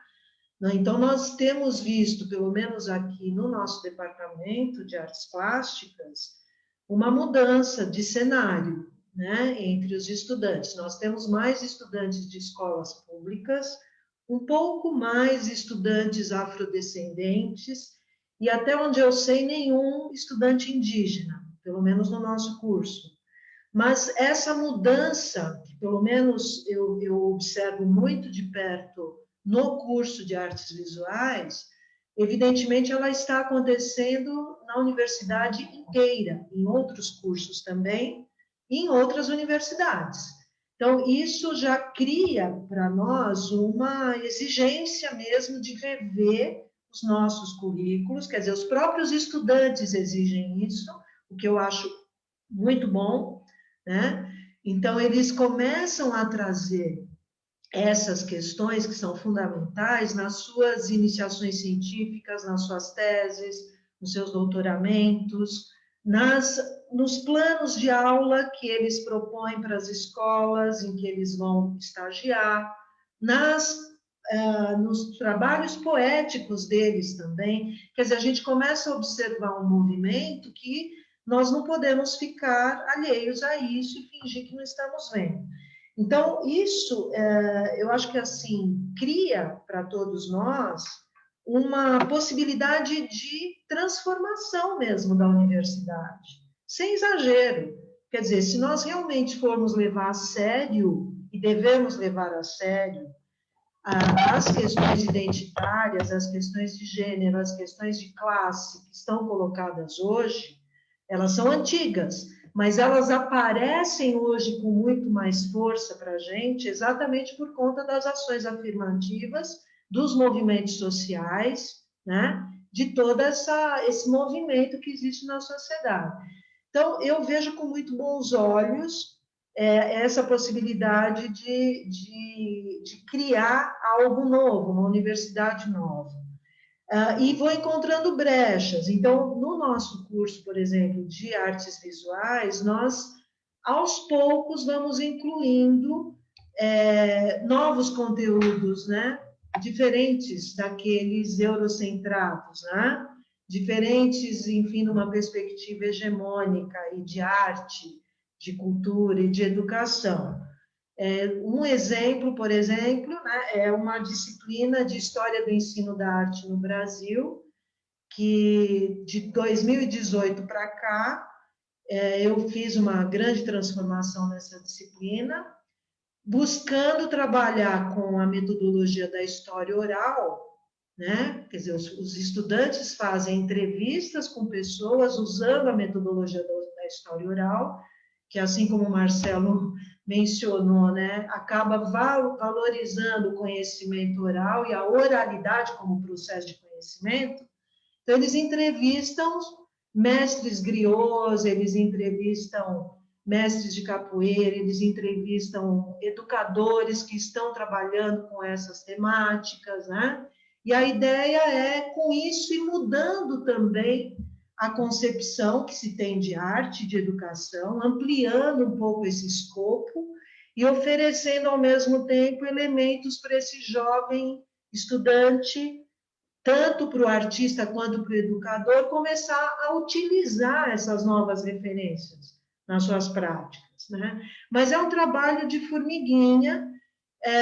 Então, nós temos visto, pelo menos aqui no nosso departamento de artes plásticas, uma mudança de cenário, né, entre os estudantes. Nós temos mais estudantes de escolas públicas, um pouco mais estudantes afrodescendentes, e até onde eu sei, nenhum estudante indígena, pelo menos no nosso curso. Mas essa mudança, que pelo menos eu observo muito de perto no curso de artes visuais, evidentemente ela está acontecendo na universidade inteira, em outros cursos também, e em outras universidades. Então, isso já cria para nós uma exigência mesmo de rever os nossos currículos, quer dizer, os próprios estudantes exigem isso, o que eu acho muito bom, né? Então, eles começam a trazer essas questões que são fundamentais nas suas iniciações científicas, nas suas teses, nos seus doutoramentos, nos planos de aula que eles propõem para as escolas em que eles vão estagiar, nos trabalhos poéticos deles também. Quer dizer, a gente começa a observar um movimento que nós não podemos ficar alheios a isso e fingir que não estamos vendo. Então, isso, eu acho que, assim, cria para todos nós uma possibilidade de transformação mesmo da universidade, sem exagero. Quer dizer, se nós realmente formos levar a sério, e devemos levar a sério, as questões identitárias, as questões de gênero, as questões de classe que estão colocadas hoje, elas são antigas, mas elas aparecem hoje com muito mais força para a gente, exatamente por conta das ações afirmativas, dos movimentos sociais, né, de todo esse movimento que existe na sociedade. Então, eu vejo com muito bons olhos essa possibilidade de criar algo novo, uma universidade nova. E vou encontrando brechas. Então, no nosso curso, por exemplo, de artes visuais, nós, aos poucos, vamos incluindo novos conteúdos, né? Diferentes daqueles eurocentrados, né? Diferentes, enfim, numa perspectiva hegemônica e de arte, de cultura e de educação. Um exemplo, por exemplo, né, é uma disciplina de História do Ensino da Arte no Brasil, que de 2018 para cá, eu fiz uma grande transformação nessa disciplina, buscando trabalhar com a metodologia da história oral, né? Quer dizer, os estudantes fazem entrevistas com pessoas usando a metodologia da história oral, que, assim como o Marcelo mencionou, né, acaba valorizando o conhecimento oral e a oralidade como processo de conhecimento. Então, eles entrevistam mestres griots, eles entrevistam mestres de capoeira, eles entrevistam educadores que estão trabalhando com essas temáticas, né? E a ideia é, com isso, ir mudando também a concepção que se tem de arte, de educação, ampliando um pouco esse escopo e oferecendo, ao mesmo tempo, elementos para esse jovem estudante, tanto para o artista quanto para o educador, começar a utilizar essas novas referências nas suas práticas, né? Mas é um trabalho de formiguinha,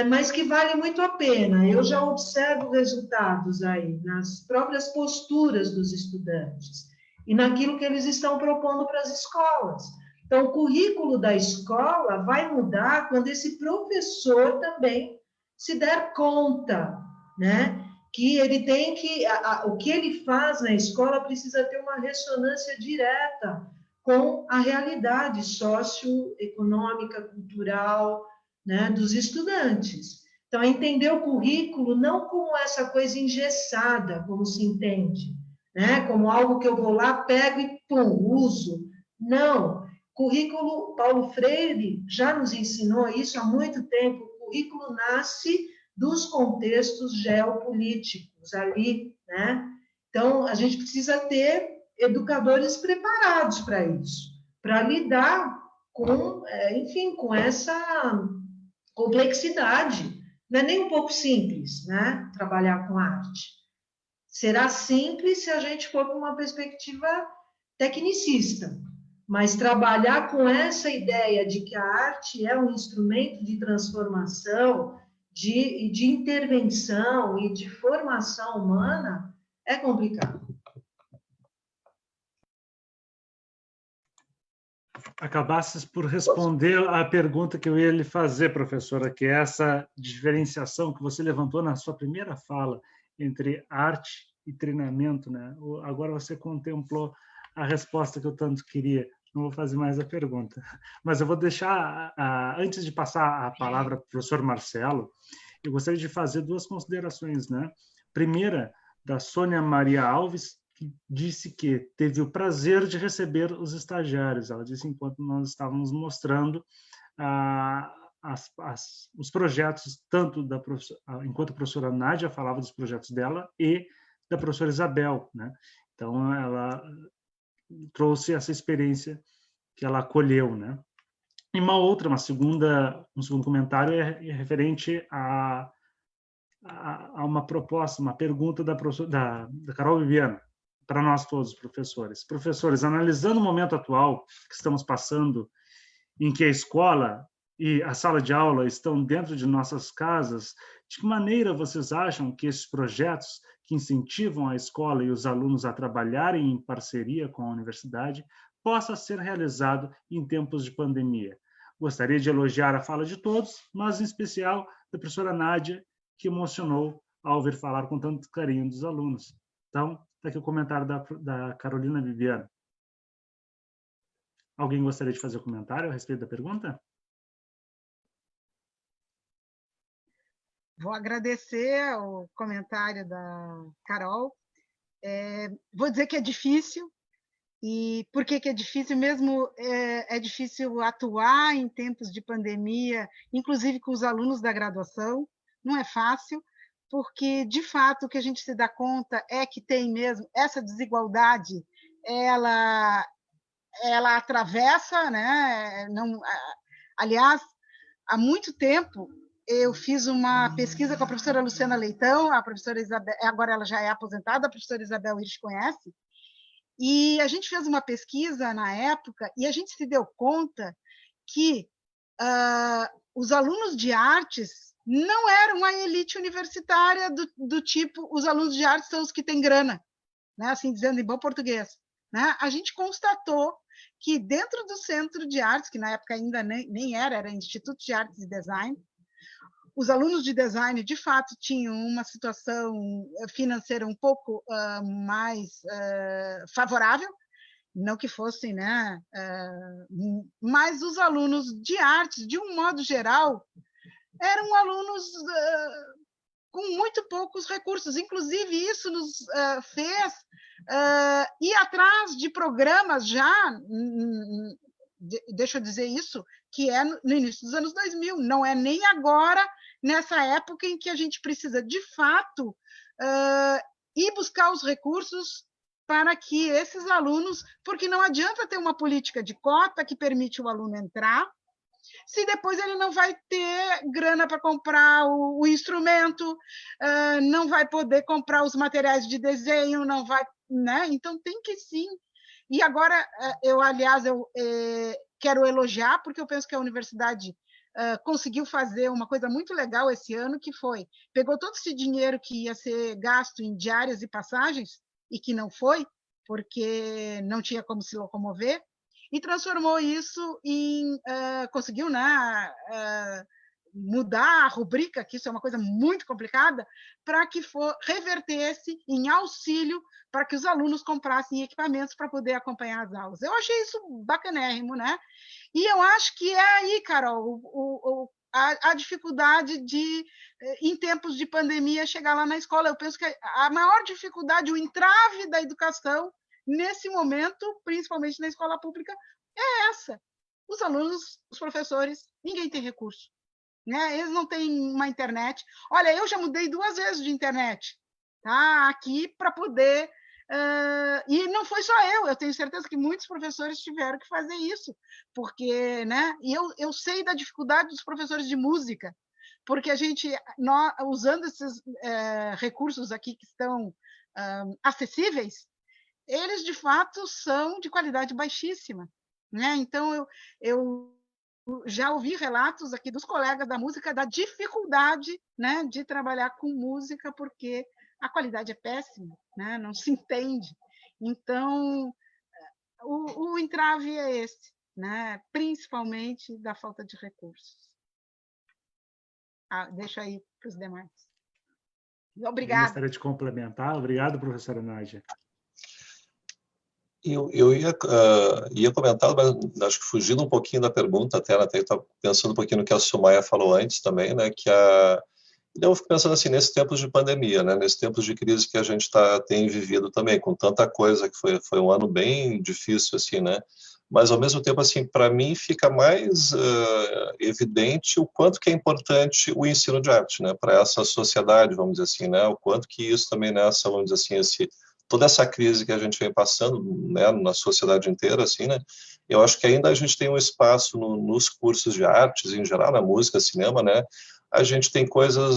mas que vale muito a pena. Eu já observo resultados aí nas próprias posturas dos estudantes e naquilo que eles estão propondo para as escolas. Então, o currículo da escola vai mudar quando esse professor também se der conta, né? Que ele tem que... o que ele faz na escola precisa ter uma ressonância direta com a realidade socioeconômica, cultural, né, dos estudantes. Então, entender o currículo não como essa coisa engessada, como se entende, né, como algo que eu vou lá, pego e, pum, uso. Não. Currículo, Paulo Freire já nos ensinou isso há muito tempo, o currículo nasce dos contextos geopolíticos ali, né? Então, a gente precisa ter educadores preparados para isso, para lidar com, enfim, com essa complexidade. Não é nem um pouco simples, né? Trabalhar com arte. Será simples se a gente for com uma perspectiva tecnicista, mas trabalhar com essa ideia de que a arte é um instrumento de transformação, de intervenção e de formação humana é complicado. Acabasses por responder a pergunta que eu ia lhe fazer, professora, que é essa diferenciação que você levantou na sua primeira fala entre arte e treinamento, né? Agora você contemplou a resposta que eu tanto queria. Não vou fazer mais a pergunta. Mas eu vou deixar, antes de passar a palavra para o professor Marcelo, eu gostaria de fazer duas considerações, né? Primeira, da Sônia Maria Alves, que disse que teve o prazer de receber os estagiários. Ela disse enquanto nós estávamos mostrando os projetos, tanto enquanto a professora Nádia falava dos projetos dela e da professora Isabel, né? Então, ela trouxe essa experiência que ela acolheu, né? E um segundo comentário é referente a uma proposta, uma pergunta da Carol Viviana, para nós todos, professores. Professores, analisando o momento atual que estamos passando, em que a escola e a sala de aula estão dentro de nossas casas, de que maneira vocês acham que esses projetos que incentivam a escola e os alunos a trabalharem em parceria com a universidade possa ser realizado em tempos de pandemia? Gostaria de elogiar a fala de todos, mas em especial da professora Nádia, que emocionou ao ouvir falar com tanto carinho dos alunos. Então, está aqui o comentário da Carolina Viviana. Alguém gostaria de fazer um comentário a respeito da pergunta? Vou agradecer o comentário da Carol. Vou dizer que é difícil, E por que é difícil mesmo? É difícil atuar em tempos de pandemia, inclusive com os alunos da graduação, não é fácil, porque, de fato, o que a gente se dá conta é que tem mesmo essa desigualdade, ela atravessa, né? Não, aliás, há muito tempo, eu fiz uma pesquisa com a professora Luciana Leitão, a professora Isabel, agora ela já é aposentada, a professora Isabel Iris conhece, e a gente fez uma pesquisa na época e a gente se deu conta que os alunos de artes não eram a elite universitária do tipo, os alunos de artes são os que têm grana, né? Assim dizendo em bom português. Né? A gente constatou que dentro do Centro de Artes, que na época ainda nem era Instituto de Artes e Design, os alunos de design, de fato, tinham uma situação financeira um pouco mais favorável, não que fossem, né? Mas os alunos de artes, de um modo geral, eram alunos com muito poucos recursos. Inclusive, isso nos fez ir atrás de programas já, deixa eu dizer isso, que é no início dos anos 2000, não é nem agora, nessa época em que a gente precisa, de fato, ir buscar os recursos para que esses alunos, porque não adianta ter uma política de cota que permite o aluno entrar, se depois ele não vai ter grana para comprar o instrumento, não vai poder comprar os materiais de desenho, não vai, né? Então, tem que sim. E agora, aliás, quero elogiar, porque eu penso que a universidade conseguiu fazer uma coisa muito legal esse ano, que foi, pegou todo esse dinheiro que ia ser gasto em diárias e passagens, e que não foi, porque não tinha como se locomover, e transformou isso em... conseguiu, né, mudar a rubrica, que isso é uma coisa muito complicada, para que revertesse em auxílio para que os alunos comprassem equipamentos para poder acompanhar as aulas. Eu achei isso bacanérrimo, né? E eu acho que é aí, Carol, a dificuldade de, em tempos de pandemia, chegar lá na escola. Eu penso que a maior dificuldade, o entrave da educação, nesse momento, principalmente na escola pública, é essa. Os alunos, os professores, ninguém tem recurso. Né? Eles não têm uma internet. Olha, eu já mudei 2 vezes de internet, tá? Aqui para poder... e não foi só eu tenho certeza que muitos professores tiveram que fazer isso, porque, né? E eu sei da dificuldade dos professores de música, porque a gente, usando esses recursos aqui que estão acessíveis, eles, de fato, são de qualidade baixíssima. Né? Então, eu já ouvi relatos aqui dos colegas da música da dificuldade, né, de trabalhar com música, porque a qualidade é péssima, né? Não se entende. Então, o entrave é esse, né? Principalmente da falta de recursos. Deixa aí para os demais. Obrigada. Eu gostaria de complementar. Obrigado, professora Nádia. Eu ia comentar, mas acho que fugindo um pouquinho da pergunta, até estava pensando um pouquinho no que a Sumaia falou antes também, né, que eu fico pensando assim, nesses tempos de pandemia, né, nesses tempos de crise que a gente tem vivido também, com tanta coisa, que foi um ano bem difícil, assim, né, mas ao mesmo tempo, assim, para mim fica mais evidente o quanto que é importante o ensino de arte, né, para essa sociedade, vamos dizer assim, né, o quanto que isso também nessa, vamos dizer assim, toda essa crise que a gente vem passando, né, na sociedade inteira, assim, né, eu acho que ainda a gente tem um espaço nos cursos de artes, em geral, na música, cinema, né, a gente tem coisas,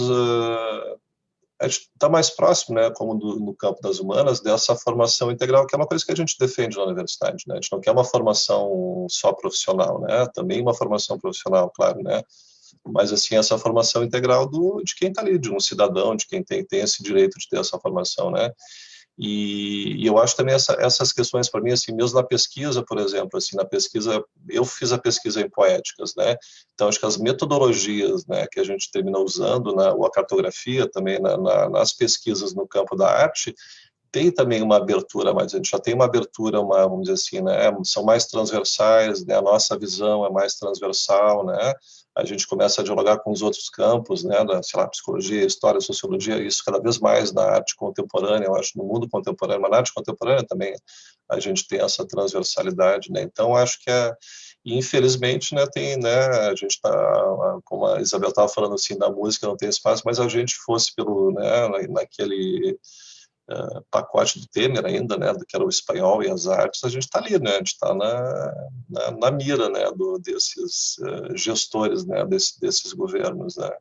a gente está mais próximo, né, como no campo das humanas, dessa formação integral, que é uma coisa que a gente defende na universidade, né, a gente não quer uma formação só profissional, né, também uma formação profissional, claro, né, mas, assim, essa formação integral de quem está ali, de um cidadão, de quem tem esse direito de ter essa formação, né. E eu acho também essas questões, para mim, assim, mesmo na pesquisa, por exemplo, assim, na pesquisa, eu fiz a pesquisa em poéticas, né, então acho que as metodologias, né, que a gente termina usando, ou a cartografia também, nas pesquisas no campo da arte, tem também uma abertura, mas a gente já tem uma abertura, vamos dizer assim, né, são mais transversais, né, a nossa visão é mais transversal, né, a gente começa a dialogar com os outros campos, né, da, sei lá, psicologia, história, sociologia, isso cada vez mais na arte contemporânea, eu acho, no mundo contemporâneo, mas na arte contemporânea também a gente tem essa transversalidade, né, então acho que infelizmente, né, tem, né, a gente está, como a Isabel estava falando assim, da música não tem espaço, mas a gente fosse pelo, né, naquele pacote do Temer ainda, né, que era o espanhol e as artes, a gente está ali, né, a gente está na mira, né, desses gestores, né, desses governos, né.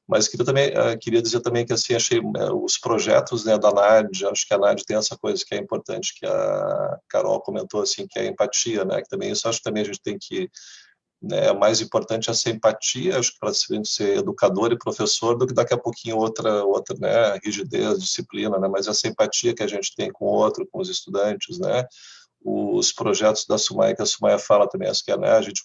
Mas queria dizer também que assim achei os projetos, né, da NAD, acho que a NAD tem essa coisa que é importante que a Carol comentou assim, que é a empatia, né, que também isso acho que também a gente tem que, né, mais importante essa empatia, acho que para ser educador e professor, do que daqui a pouquinho outra, né, rigidez, disciplina, né, mas essa empatia que a gente tem com o outro, com os estudantes, né, os projetos da SUMAI, que a SUMAI fala também, acho que né, a gente,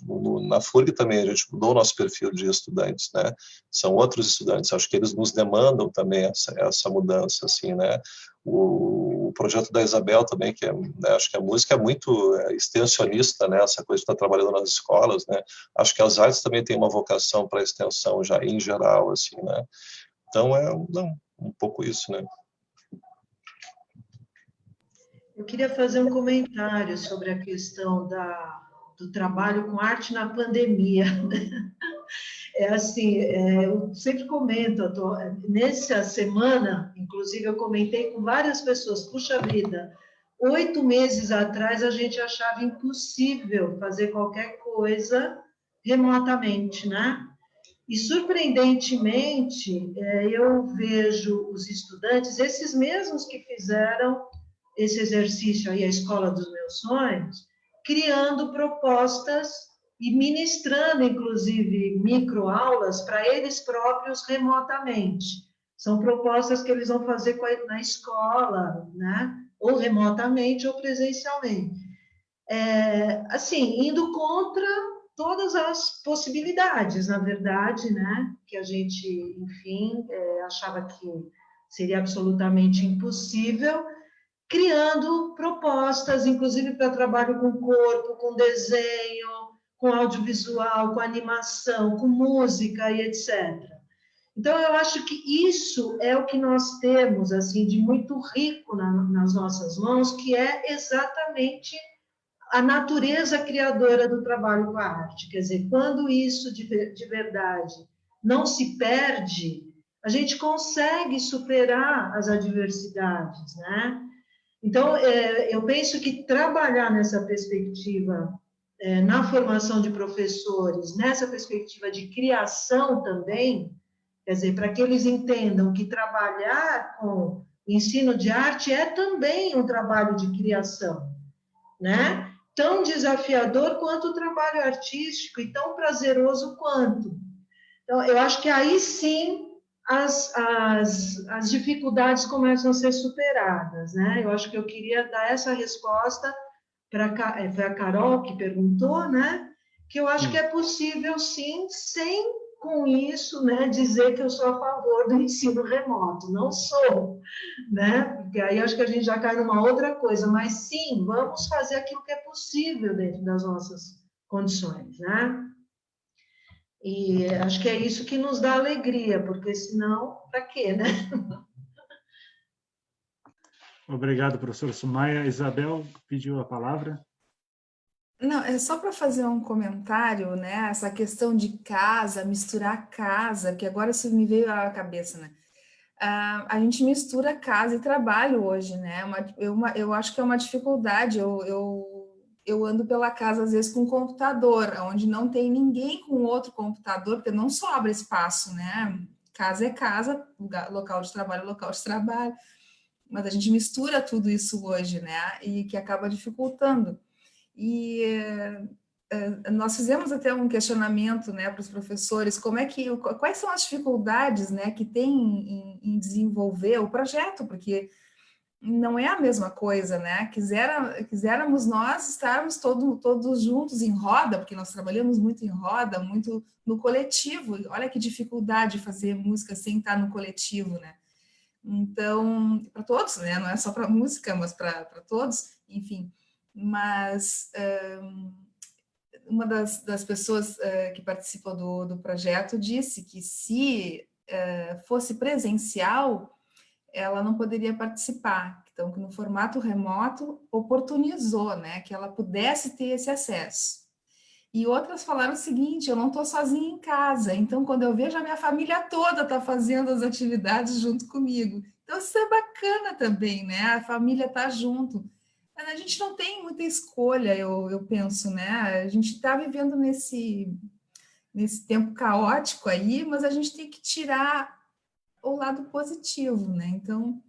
na FURG também, a gente mudou o nosso perfil de estudantes, né, são outros estudantes, acho que eles nos demandam também essa mudança, assim, né, o projeto da Isabel também, que né, acho que a música é muito extensionista, né, essa coisa de estar trabalhando nas escolas, né, acho que as artes também têm uma vocação para extensão já em geral, assim, né, então um pouco isso, né. Eu queria fazer um comentário sobre a questão do trabalho com arte na pandemia. É assim, eu sempre comento, nessa semana, inclusive eu comentei com várias pessoas, puxa vida, 8 meses atrás a gente achava impossível fazer qualquer coisa remotamente, né? E, surpreendentemente, eu vejo os estudantes, esses mesmos que fizeram esse exercício aí, a escola dos meus sonhos, criando propostas e ministrando, inclusive, microaulas para eles próprios remotamente. São propostas que eles vão fazer na escola, né? Ou remotamente ou presencialmente. Assim, indo contra todas as possibilidades, na verdade, né? Que a gente, enfim, achava que seria absolutamente impossível, criando propostas, inclusive para trabalho com corpo, com desenho, com audiovisual, com animação, com música e etc. Então, eu acho que isso é o que nós temos, assim, de muito rico nas nossas mãos, que é exatamente a natureza criadora do trabalho com a arte. Quer dizer, quando isso de verdade não se perde, a gente consegue superar as adversidades, né? Então, eu penso que trabalhar nessa perspectiva, na formação de professores, nessa perspectiva de criação também, quer dizer, para que eles entendam que trabalhar com ensino de arte é também um trabalho de criação, né? Tão desafiador quanto o trabalho artístico e tão prazeroso quanto. Então, eu acho que aí sim as dificuldades começam a ser superadas, né? Eu acho que eu queria dar essa resposta para a Carol, que perguntou, né? Que eu acho que é possível, sim, sem, com isso, né, dizer que eu sou a favor do ensino remoto. Não sou, né? Porque aí acho que a gente já cai numa outra coisa, mas sim, vamos fazer aquilo que é possível dentro das nossas condições, né? E acho que é isso que nos dá alegria, porque senão, para quê, né? Obrigado, professora Sumaia. Isabel pediu a palavra. Não, é só para fazer um comentário, né? Essa questão de casa, misturar casa, que agora isso me veio à cabeça, né? A gente mistura casa e trabalho hoje, né? Eu acho que é uma dificuldade. Eu ando pela casa, às vezes, com um computador, onde não tem ninguém com outro computador, porque não sobra espaço, né? Casa é casa, local de trabalho é local de trabalho. Mas a gente mistura tudo isso hoje, né? E que acaba dificultando. E nós fizemos até um questionamento, né, para os professores, quais são as dificuldades, né, que tem em desenvolver o projeto, porque não é a mesma coisa, né? Quiséramos nós estarmos todos juntos em roda, porque nós trabalhamos muito em roda, muito no coletivo. Olha que dificuldade fazer música sem estar no coletivo, né? Então, para todos, né? Não é só para música, mas para todos, enfim. Mas uma das pessoas que participam do projeto disse que se fosse presencial, ela não poderia participar. Então, que no formato remoto oportunizou, né, que ela pudesse ter esse acesso. E outras falaram o seguinte: eu não estou sozinha em casa, então quando eu vejo a minha família toda está fazendo as atividades junto comigo. Então isso é bacana também, né? A família está junto. Mas a gente não tem muita escolha, eu penso, né? A gente está vivendo nesse tempo caótico aí, mas a gente tem que tirar o lado positivo, né? Então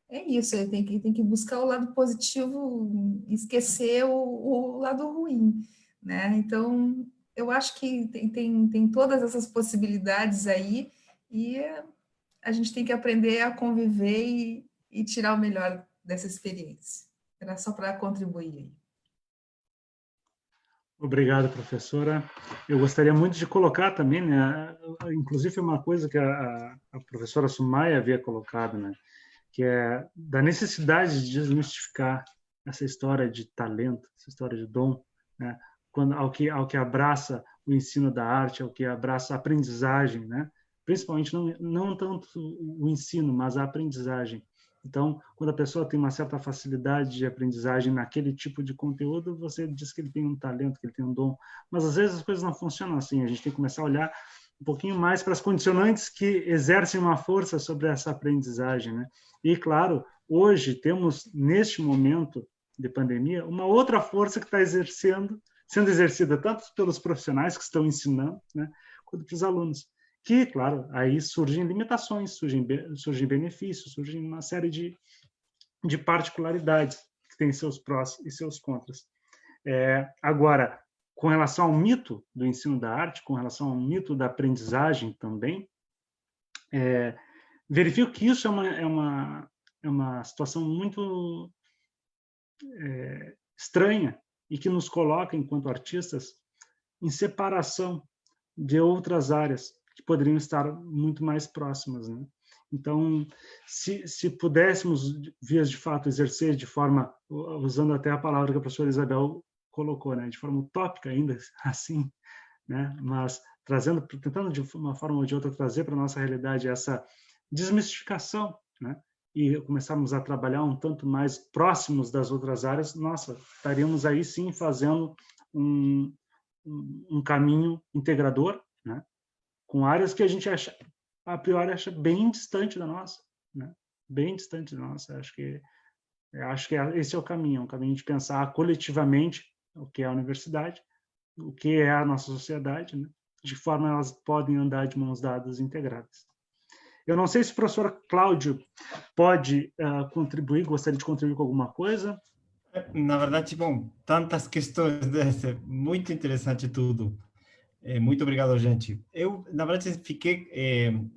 é isso, tem que buscar o lado positivo, esquecer o lado ruim, né? Então, eu acho que tem todas essas possibilidades aí e a gente tem que aprender a conviver e tirar o melhor dessa experiência. Era só para contribuir aí. Obrigado, professora. Eu gostaria muito de colocar também, né, inclusive uma coisa que a professora Sumaya havia colocado, né, que é da necessidade de desmistificar essa história de talento, essa história de dom, né, ao que abraça o ensino da arte, ao que abraça a aprendizagem, né, principalmente não tanto o ensino, mas a aprendizagem. Então, quando a pessoa tem uma certa facilidade de aprendizagem naquele tipo de conteúdo, você diz que ele tem um talento, que ele tem um dom. Mas, às vezes, as coisas não funcionam assim. A gente tem que começar a olhar um pouquinho mais para as condicionantes que exercem uma força sobre essa aprendizagem, né? E, claro, hoje temos, neste momento de pandemia, uma outra força que está sendo exercida tanto pelos profissionais que estão ensinando, né, quanto pelos alunos. Que, claro, aí surgem limitações, surgem benefícios, surgem uma série de particularidades que têm seus prós e seus contras. Agora, com relação ao mito do ensino da arte, com relação ao mito da aprendizagem também, verifico que isso é uma situação muito estranha e que nos coloca, enquanto artistas, em separação de outras áreas que poderiam estar muito mais próximas, né? Então, se pudéssemos, vias de fato, exercer de forma, usando até a palavra que a professora Isabel colocou, né, de forma utópica ainda assim, né, mas tentando de uma forma ou de outra trazer para a nossa realidade essa desmistificação, né, e começarmos a trabalhar um tanto mais próximos das outras áreas, nossa, estaríamos aí sim fazendo um caminho integrador, né, com áreas que a gente a priori acha bem distante da nossa, né? Bem distante da nossa. Acho que esse é o caminho de pensar coletivamente o que é a universidade, o que é a nossa sociedade, né? De que forma elas podem andar de mãos dadas, integradas. Eu não sei se o professor Cláudio pode contribuir, gostaria de contribuir com alguma coisa. Na verdade, bom, tantas questões, muito interessante tudo. Muito obrigado, gente. Eu, na verdade, fiquei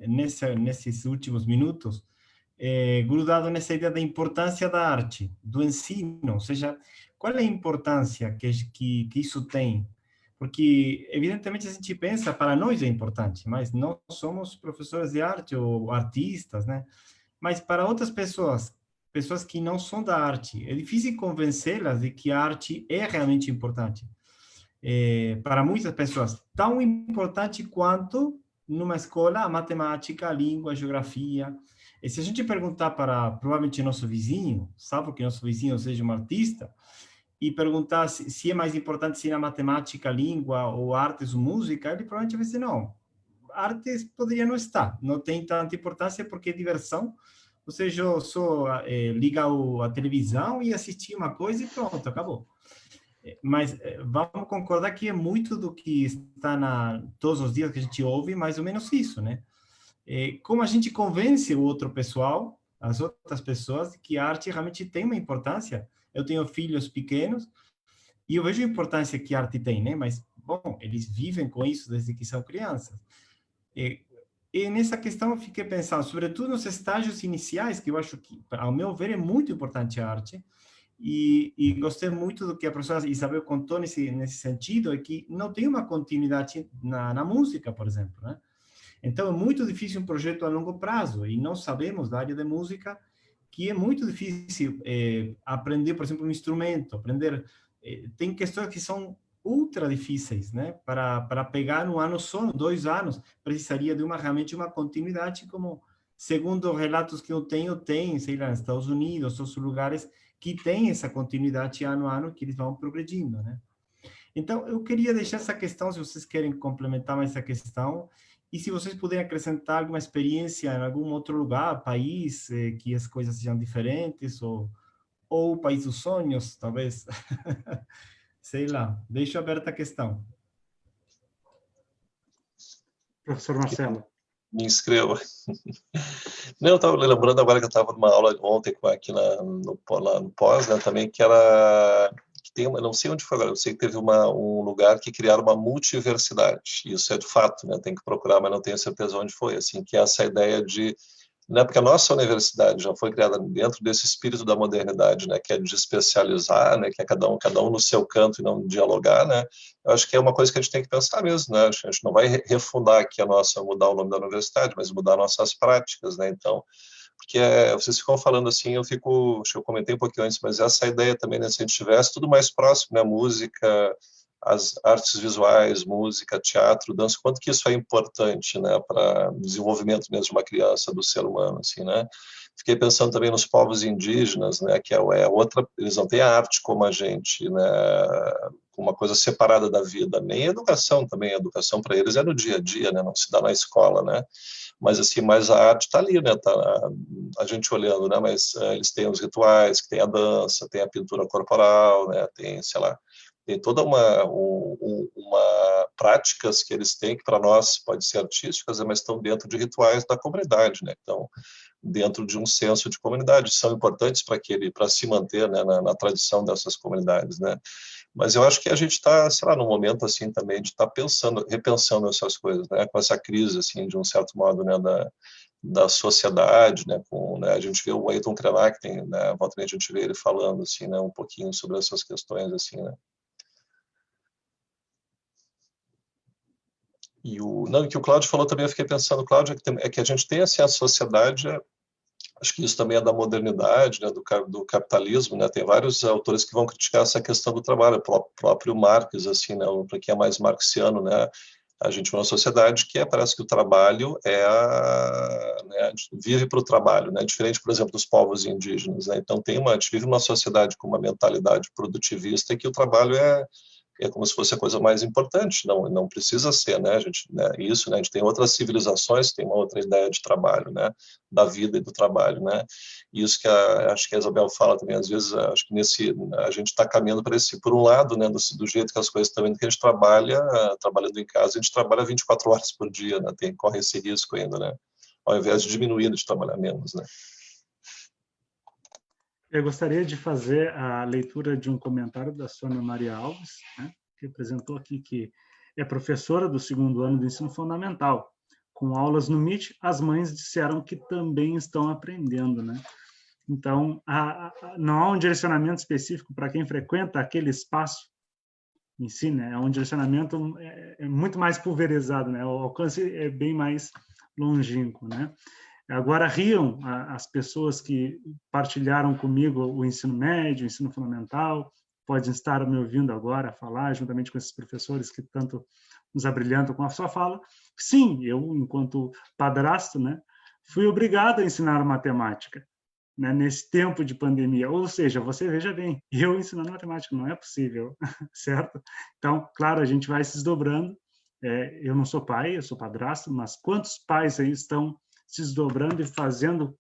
nesses últimos minutos grudado nessa ideia da importância da arte, do ensino, ou seja, qual é a importância que isso tem? Porque, evidentemente, a gente pensa, para nós é importante, mas nós somos professores de arte ou artistas, né? Mas para outras pessoas que não são da arte, é difícil convencê-las de que a arte é realmente importante. Para muitas pessoas, tão importante quanto numa escola a matemática, a língua, a geografia. E se a gente perguntar para, provavelmente, nosso vizinho, salvo que nosso vizinho seja um artista, e perguntar se é mais importante ensinar matemática, língua, ou artes ou música, ele provavelmente vai dizer, não, artes poderia não estar, não tem tanta importância porque é diversão, ou seja, eu só ligar a televisão e assistir uma coisa e pronto, acabou. Mas vamos concordar que é muito do que está todos os dias que a gente ouve, mais ou menos isso, né? Como a gente convence o outro pessoal, as outras pessoas, que a arte realmente tem uma importância. Eu tenho filhos pequenos e eu vejo a importância que a arte tem, né? Mas, bom, eles vivem com isso desde que são crianças. E nessa questão eu fiquei pensando, sobretudo nos estágios iniciais, que eu acho que, ao meu ver, é muito importante a arte. E gostei muito do que a professora Isabel contou nesse sentido, é que não tem uma continuidade na música, por exemplo, né? Então, é muito difícil um projeto a longo prazo, e nós sabemos, da área de música, que é muito difícil aprender, por exemplo, um instrumento, tem questões que são ultra difíceis, né? Para pegar um ano só, 2 anos, precisaria de realmente uma continuidade, como, segundo relatos que eu tenho, sei lá, nos Estados Unidos, outros lugares, que tem essa continuidade ano a ano, que eles vão progredindo, né? Então, eu queria deixar essa questão, se vocês querem complementar mais essa questão, e se vocês puderem acrescentar alguma experiência em algum outro lugar, país, que as coisas sejam diferentes, ou o país dos sonhos, talvez. Sei lá, deixo aberta a questão. Professor Marcelo. Me inscreva. Não, eu estava lembrando agora que eu estava numa aula ontem aqui lá no pós, né, também, que era... Tem uma, não sei onde foi agora, eu sei que teve um lugar que criaram uma multiversidade. Isso é de fato, né? Tem que procurar, mas não tenho certeza onde foi. Assim, que é essa ideia de, né? Porque a nossa universidade já foi criada dentro desse espírito da modernidade, né? Que é de especializar, né? Que é cada um no seu canto e não dialogar, né? Eu acho que é uma coisa que a gente tem que pensar mesmo, né? A gente não vai refundar aqui mudar o nome da universidade, mas mudar nossas práticas, né? Então, porque vocês ficam falando assim, acho que eu comentei um pouquinho antes, mas essa ideia também, né, se a gente tivesse tudo mais próximo, né, música, as artes visuais, música, teatro, dança, quanto que isso é importante, né, para o desenvolvimento mesmo de uma criança, do ser humano, assim, né. Fiquei pensando também nos povos indígenas, né, que é outra, eles não têm a arte como a gente, né, uma coisa separada da vida, nem a educação também, a educação para eles é no dia a dia, né, não se dá na escola, né. Mas assim, mas a arte está ali, né? Tá a gente olhando, né? Mas eles têm os rituais, que tem a dança, tem a pintura corporal, né? Tem, sei lá, tem toda uma práticas que eles têm que para nós pode ser artísticas, mas estão dentro de rituais da comunidade, né? Então, dentro de um senso de comunidade, são importantes para se manter, né? Na tradição dessas comunidades, né? Mas eu acho que a gente está, sei lá, num momento assim também de estar repensando essas coisas, né? Com essa crise, assim, de um certo modo, né? Da sociedade, né? A gente vê o Ayrton Krenak, né? Volta e meia a gente vê ele falando, assim, né? Um pouquinho sobre essas questões, assim, né? E que o Cláudio falou também, eu fiquei pensando, Cláudio, é que a gente tem, assim, a sociedade... Acho que isso também é da modernidade, né, do capitalismo, né? Tem vários autores que vão criticar essa questão do trabalho, o próprio Marx, assim, né, para quem é mais marxiano, né? A gente vive uma sociedade que parece que o trabalho né, vive para o trabalho, né? Diferente, por exemplo, dos povos indígenas, né? Então a gente vive uma sociedade com uma mentalidade produtivista que o trabalho é como se fosse a coisa mais importante, não precisa ser, né, a gente, né, isso, né, a gente tem outras civilizações que tem uma outra ideia de trabalho, né, da vida e do trabalho, né, e isso que acho que a Isabel fala também, às vezes, acho que a gente está caminhando para por um lado, né, do jeito que as coisas estão indo, que a gente trabalhando em casa, a gente trabalha 24 horas por dia, né, corre esse risco ainda, né, ao invés de diminuir, de trabalhar menos, né. Eu gostaria de fazer a leitura de um comentário da Sônia Maria Alves, né, que apresentou aqui que é professora do 2º ano do ensino fundamental. Com aulas no Meet, as mães disseram que também estão aprendendo, né? Então, não há um direcionamento específico para quem frequenta aquele espaço em si, né? É um direcionamento muito mais pulverizado, né? O alcance é bem mais longínquo, né? Agora, riam as pessoas que partilharam comigo o ensino médio, o ensino fundamental, podem estar me ouvindo agora falar, juntamente com esses professores que tanto nos abrilhantam com a sua fala. Sim, eu, enquanto padrasto, né, fui obrigado a ensinar matemática, né, nesse tempo de pandemia. Ou seja, você veja bem, eu ensinando matemática, não é possível, certo? Então, claro, a gente vai se desdobrando. Eu não sou pai, eu sou padrasto, mas quantos pais aí estão se desdobrando e fazendo,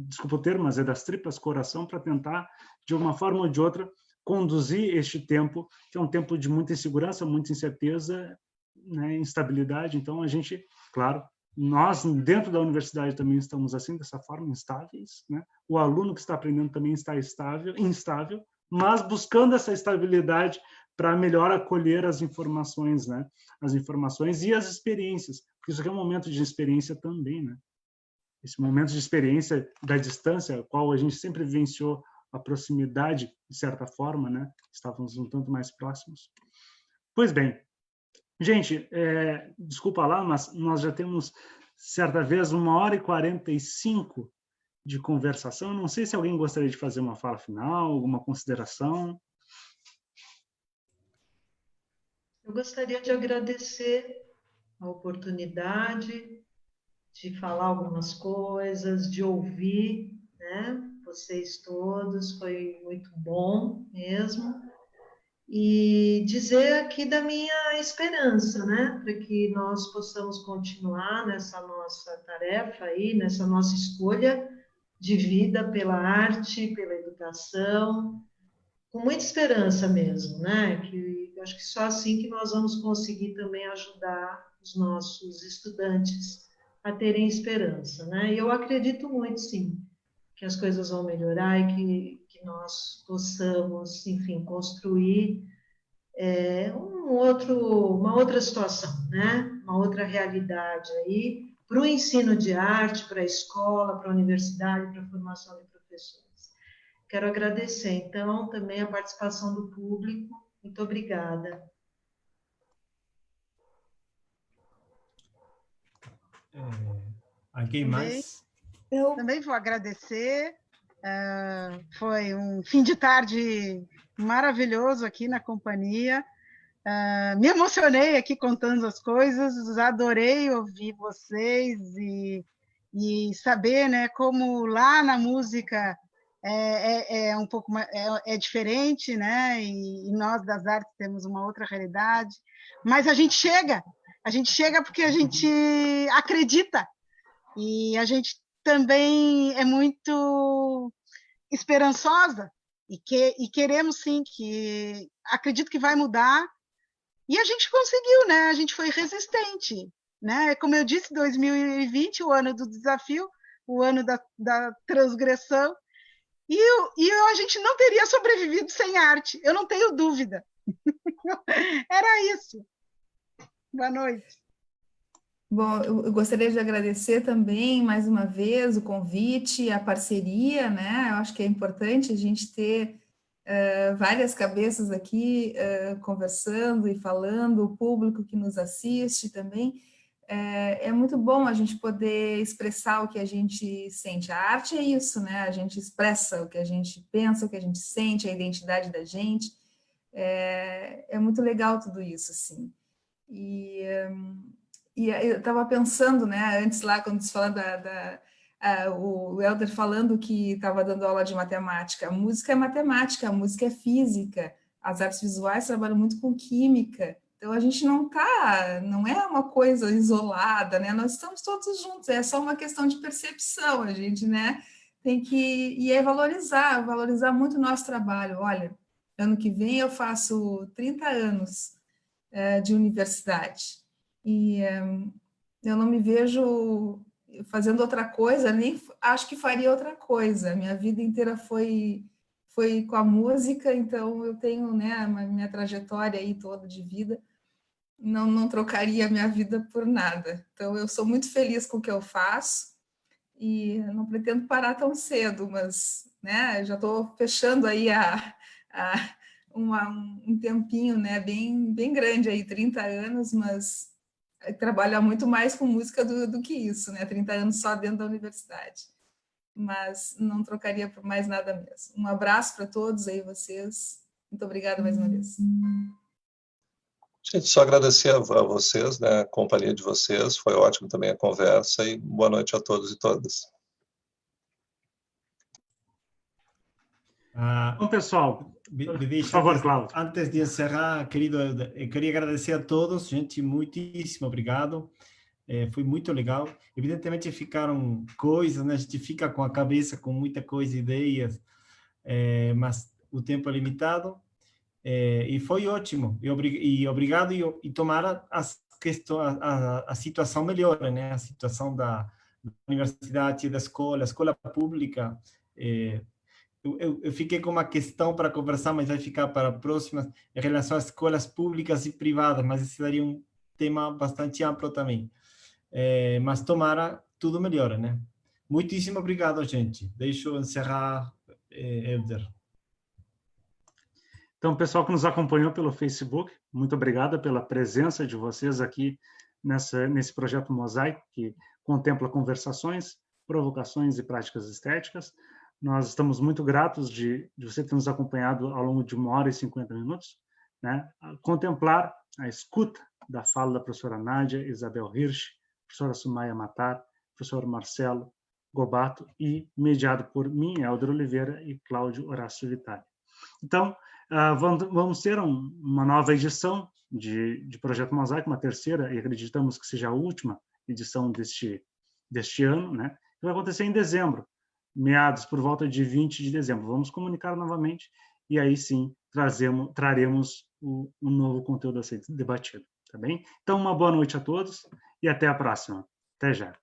desculpa o termo, mas é das tripas coração, para tentar, de uma forma ou de outra, conduzir este tempo, que é um tempo de muita insegurança, muita incerteza, né, instabilidade. Então, a gente, claro, nós, dentro da universidade, também estamos assim, dessa forma, instáveis, né? O aluno que está aprendendo também está instável, mas buscando essa estabilidade para melhor acolher as informações, né? As informações e as experiências, porque isso aqui é um momento de experiência também, né? Esse momento de experiência da distância, a qual a gente sempre vivenciou a proximidade, de certa forma, né? Estávamos um tanto mais próximos. Pois bem, Gente, desculpa lá, mas nós já temos, certa vez, 1h45 de conversação. Não sei se alguém gostaria de fazer uma fala final, alguma consideração. Eu gostaria de agradecer a oportunidade de falar algumas coisas, de ouvir, né, vocês todos, foi muito bom mesmo. E dizer aqui da minha esperança, né, para que nós possamos continuar nessa nossa tarefa aí, nessa nossa escolha de vida pela arte, pela educação, com muita esperança mesmo, né, que eu acho que só assim que nós vamos conseguir também ajudar os nossos estudantes a terem esperança, né, e eu acredito muito, sim, que as coisas vão melhorar e que nós possamos, enfim, construir uma outra situação, né? Uma outra realidade aí para o ensino de arte, para a escola, para a universidade, para a formação de professores. Quero agradecer, então, também a participação do público. Muito obrigada. Alguém mais? Eu também vou agradecer. Foi um fim de tarde maravilhoso aqui na companhia. Me emocionei aqui contando as coisas, adorei ouvir vocês e saber, né, como lá na música um pouco diferente, né, e nós das artes temos uma outra realidade, mas a gente chega porque a gente acredita e a gente também é muito esperançosa e queremos sim, que acredito que vai mudar. E a gente conseguiu, né? A gente foi resistente, né? Como eu disse, 2020, o ano do desafio, o ano da transgressão, e a gente não teria sobrevivido sem arte, eu não tenho dúvida. Era isso. Boa noite. Bom, eu gostaria de agradecer também, mais uma vez, o convite, a parceria, né? Eu acho que é importante a gente ter várias cabeças aqui conversando e falando, o público que nos assiste também. É muito bom a gente poder expressar o que a gente sente. A arte é isso, né? A gente expressa o que a gente pensa, o que a gente sente, a identidade da gente. É muito legal tudo isso, assim. E eu estava pensando, né, antes lá, quando você fala o Helder falando que estava dando aula de matemática. A música é matemática, a música é física, as artes visuais trabalham muito com química, então a gente não é uma coisa isolada, né? Nós estamos todos juntos, é só uma questão de percepção, a gente, né, tem que valorizar muito o nosso trabalho. Olha, ano que vem eu faço 30 anos de universidade, e eu não me vejo fazendo outra coisa, nem acho que faria outra coisa. Minha vida inteira foi com a música, então eu tenho, né, a minha trajetória aí toda de vida, não trocaria a minha vida por nada. Então eu sou muito feliz com o que eu faço e não pretendo parar tão cedo, mas, né, já estou fechando aí um tempinho, né, bem grande aí, 30 anos, mas trabalhar muito mais com música do que isso, né? 30 anos só dentro da universidade. Mas não trocaria por mais nada mesmo. Um abraço para todos aí, vocês. Muito obrigada mais uma vez. Gente, só agradecer a vocês, né, a companhia de vocês. Foi ótimo também a conversa e boa noite a todos e todas. Bom, pessoal, por favor, Cláudio. Antes de encerrar, querido, eu queria agradecer a todos, gente, muitíssimo obrigado. Foi muito legal. Evidentemente ficaram coisas, né? A gente fica com a cabeça com muita coisa, ideias, mas o tempo é limitado. E foi ótimo. E obrigado, e tomara a situação melhore, né? A situação da universidade, da escola, a escola pública. Eu fiquei com uma questão para conversar, mas vai ficar para a próxima, em relação às escolas públicas e privadas, mas esse seria um tema bastante amplo também. Mas tomara tudo melhore, né? Muitíssimo obrigado, gente. Deixa eu encerrar, Helder. Então, pessoal que nos acompanhou pelo Facebook, muito obrigado pela presença de vocês aqui nesse projeto Mosaico, que contempla conversações, provocações e práticas estéticas. Nós estamos muito gratos de você ter nos acompanhado ao longo de 1 hora e 50 minutos, né? A contemplar a escuta da fala da professora Nádia, Isabel Hirsch, professora Sumaya Matar, professor Marcelo Gobato e mediado por mim, Helder Oliveira e Cláudio Horácio Vitali. Então, vamos ter uma nova edição de Projeto Mosaico, uma terceira, e acreditamos que seja a última edição deste ano, né? Que vai acontecer em dezembro, meados por volta de 20 de dezembro. Vamos comunicar novamente e aí sim traremos um novo conteúdo a ser debatido, tá bem? Então, uma boa noite a todos e até a próxima. Até já.